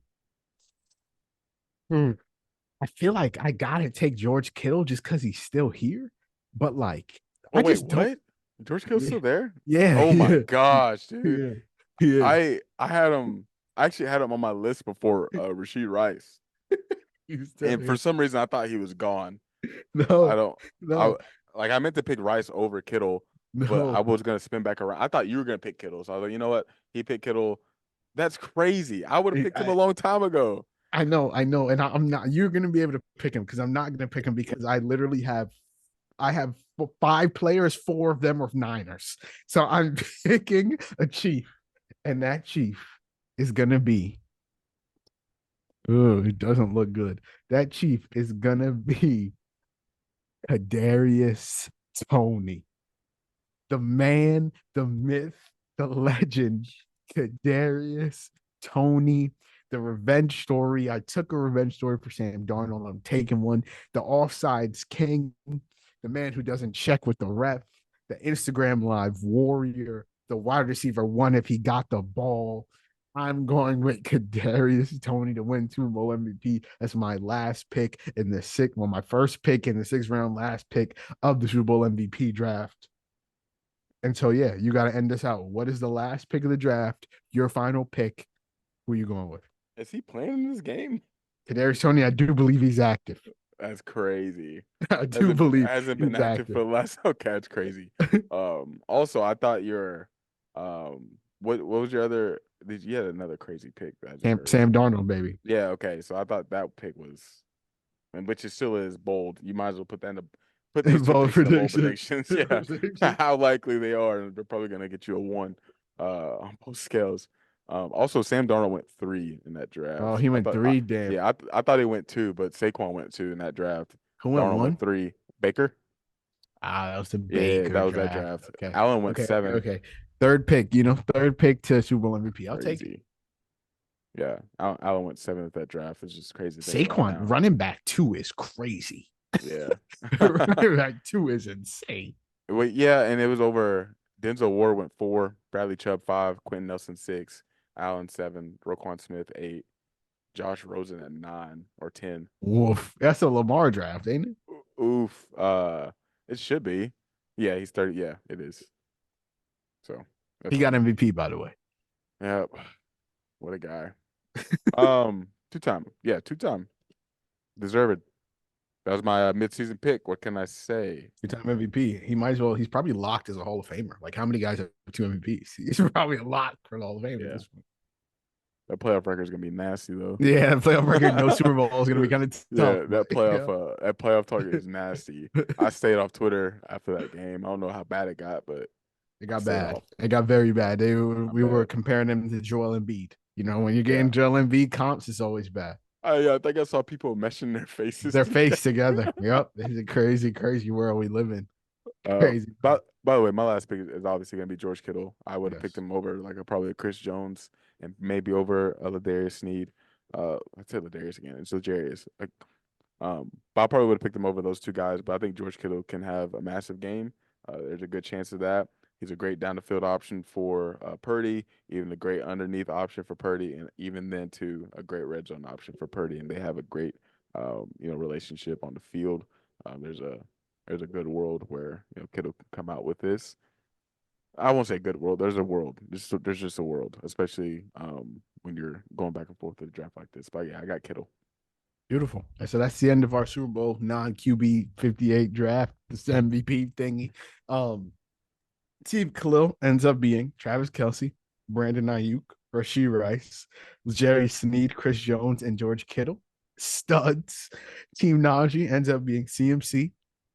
I feel like I gotta take George Kittle just because he's still here. But like, Oh I wait, just don't. what? George Kittle's still there? Yeah, Oh my yeah, gosh, dude. yeah, yeah. I had him. I actually had him on my list before Rasheed Rice, He's still and for here. some reason I thought he was gone. I No, don't. I no, like I meant to pick Rice over Kittle, but I no. was gonna spin back around. I thought you were gonna pick Kittle, so I was like, you know what? He picked Kittle. That's crazy. I would have picked him a I, long time ago. I know, and I'm not. You're gonna be able to pick him because I'm not gonna pick him because I literally have. I have five players. Four of them are Niners, so I'm picking a chief, and that chief is gonna be. Oh, it doesn't look good. That chief is gonna be Kadarius Tony, the man, the myth, the legend, Kadarius Tony, the revenge story. I took a revenge story for Sam Darnold. I'm taking one. The offsides king, the man who doesn't check with the ref, the Instagram live warrior, the wide receiver one if he got the ball. I'm going with Kadarius Tony to win Super Bowl MVP. That's my last pick in the sixth. Well, my first pick in the sixth round, last pick of the Super Bowl MVP draft. And so, yeah, you got to end this out. What is the last pick of the draft? Your final pick. Who are you going with? Is he playing in this game? Kadarius Tony, I do believe he's active. That's crazy. I do believe Hasn't been he's active active. for the last. Okay, that's crazy. Also, I thought your what was your other? Did you had another crazy pick that I just heard? Sam Darnold, baby. Yeah, okay. So I thought that pick was, and which it still is bold. You might as well put these two Bold picks in the bold prediction. predictions. Yeah, how likely they are, and they're probably gonna get you a one on both scales. Also, Sam Darnold went three in that Oh, draft. he went three. Damn. Yeah, I thought he went two, but Saquon went two in that draft. Who went Darnold went one? three. Baker, Ah, that was the yeah, that Baker was that draft. draft. Okay. Allen went Okay. Okay. seven. Okay. Third pick, third pick to Super Bowl MVP. I'll take it. Crazy. Yeah, Allen went seventh at that draft. It's just crazy to think about Saquon now. running back two is crazy. Yeah, running back two is insane. Wait, yeah, and it was over. Denzel Ward went four, Bradley Chubb five, Quentin Nelson six, Allen seven, Roquan Smith eight, Josh Rosen at nine or 10. Woof. That's a Lamar draft, ain't it? Oof. It should be. Yeah, he's 30. Yeah, it is. So He that's got fine. MVP, by the way. Yep. What a guy. Two-time. Yeah, two-time. Deserved. That was my mid-season pick. What can I say? Two-time MVP. He might as well. He's probably locked as a Hall of Famer. Like, how many guys have two MVPs? He's probably a lot for the Hall of Fame at Yeah. this point. That playoff record is gonna be nasty though. Yeah, playoff record, no Super Bowl is gonna be kind of tough. Yeah, Yeah. that playoff target is nasty. I stayed off Twitter after that game. I don't know how bad it got, but It I got stayed bad. off. It got very bad. We were Bad. comparing him to Joel Embiid. When you're getting Yeah. Joel Embiid comps, it's always bad. I think I saw people meshing their faces Their together. face together. Yep. It's a crazy, crazy world we live in. Crazy. By the way, my last pick is obviously gonna be George Kittle. I would have picked Yes. him over probably a Chris Jones and maybe over a Ladarius Sneed. I said Ladarius again. It's Ladarius. But I probably would have picked him over those two guys. But I think George Kittle can have a massive game. There's a good chance of that. He's a great down the field option for Purdy, even a great underneath option for Purdy, and even then too a great red zone option for Purdy. And they have a great relationship on the field. There's a good world where Kittle can come out with this. I won't say good world. There's a world. There's just a world, especially when you're going back and forth to the draft like this. But yeah, I got Kittle. Beautiful. And so that's the end of our Super Bowl non-QB 58 draft. This MVP thingy. Team Khalil ends up being Travis Kelce, Brandon Ayuk, Rashee Rice, Jerry Sneed, Chris Jones, and George Kittle. Studs. Team Najee ends up being CMC,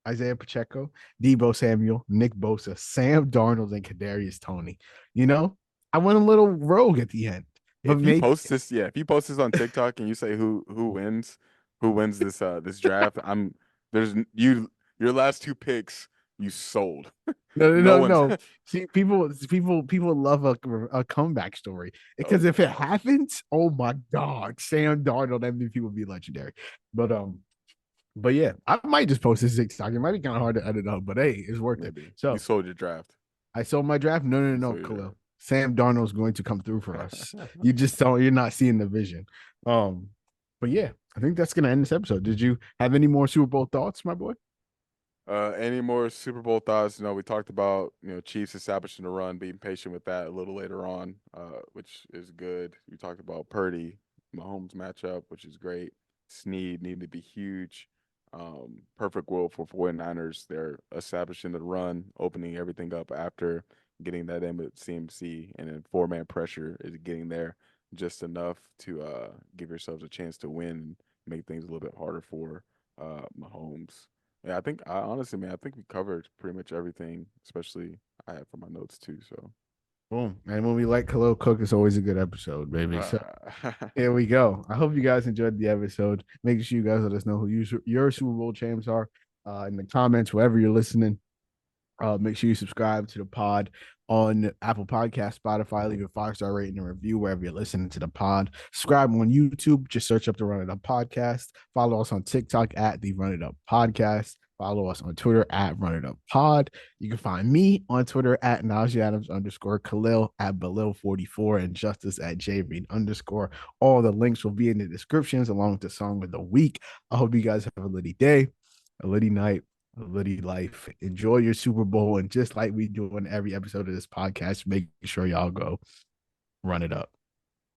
Isaiah Pacheco, Debo Samuel, Nick Bosa, Sam Darnold, and Kadarius Tony. I went a little rogue at the end. But If you post this on TikTok and you say who wins this draft, there's your last two picks You sold. No, no, No no, one's no. See, people love a comeback story because oh if it happens, oh my God, Sam Darnold MVP would be legendary. But but yeah, I might just post this TikTok. It might be kind of hard to edit up, but hey, it's worth it. maybe. You So sold your draft. I sold my draft. No, no, You no, sold your Khalil. draft. Sam Darnold's going to come through for us. You just don't. You're not seeing the vision. Um, but yeah, I think that's gonna end this episode. Did you have any more Super Bowl thoughts, my boy? Any more Super Bowl thoughts? We talked about, Chiefs establishing the run, being patient with that a little later on, which is good. We talked about Purdy, Mahomes matchup, which is great. Snead needed to be huge. Perfect world for 49ers. They're establishing the run, opening everything up after getting that in with CMC, and then four-man pressure is getting there just enough to give yourselves a chance to win and make things a little bit harder for Mahomes. Yeah, I think I honestly, man, I think we covered pretty much everything, especially I had for my notes too. So, Boom. And when we like Khalil Cook, it's always a good episode, baby. So uh, here we go. I hope you guys enjoyed the episode. Make sure you guys let us know who your Super Bowl champs are in the comments, wherever you're listening. Make sure you subscribe to the pod on Apple Podcast, Spotify. Leave a 5-star rating and review wherever you're listening to the pod. Subscribe on YouTube. Just search up the Run It Up Podcast. Follow us on TikTok at the Run It Up Podcast. Follow us on Twitter at Run It Up Pod. You can find me on Twitter at Najee Adams _ Khalil at Belil44 and Justice at JReed _ All the links will be in the descriptions along with the song of the week. I hope you guys have a litty day, a litty night, a litty life. Enjoy your Super Bowl. And just like we do in every episode of this podcast, make sure y'all go run it up.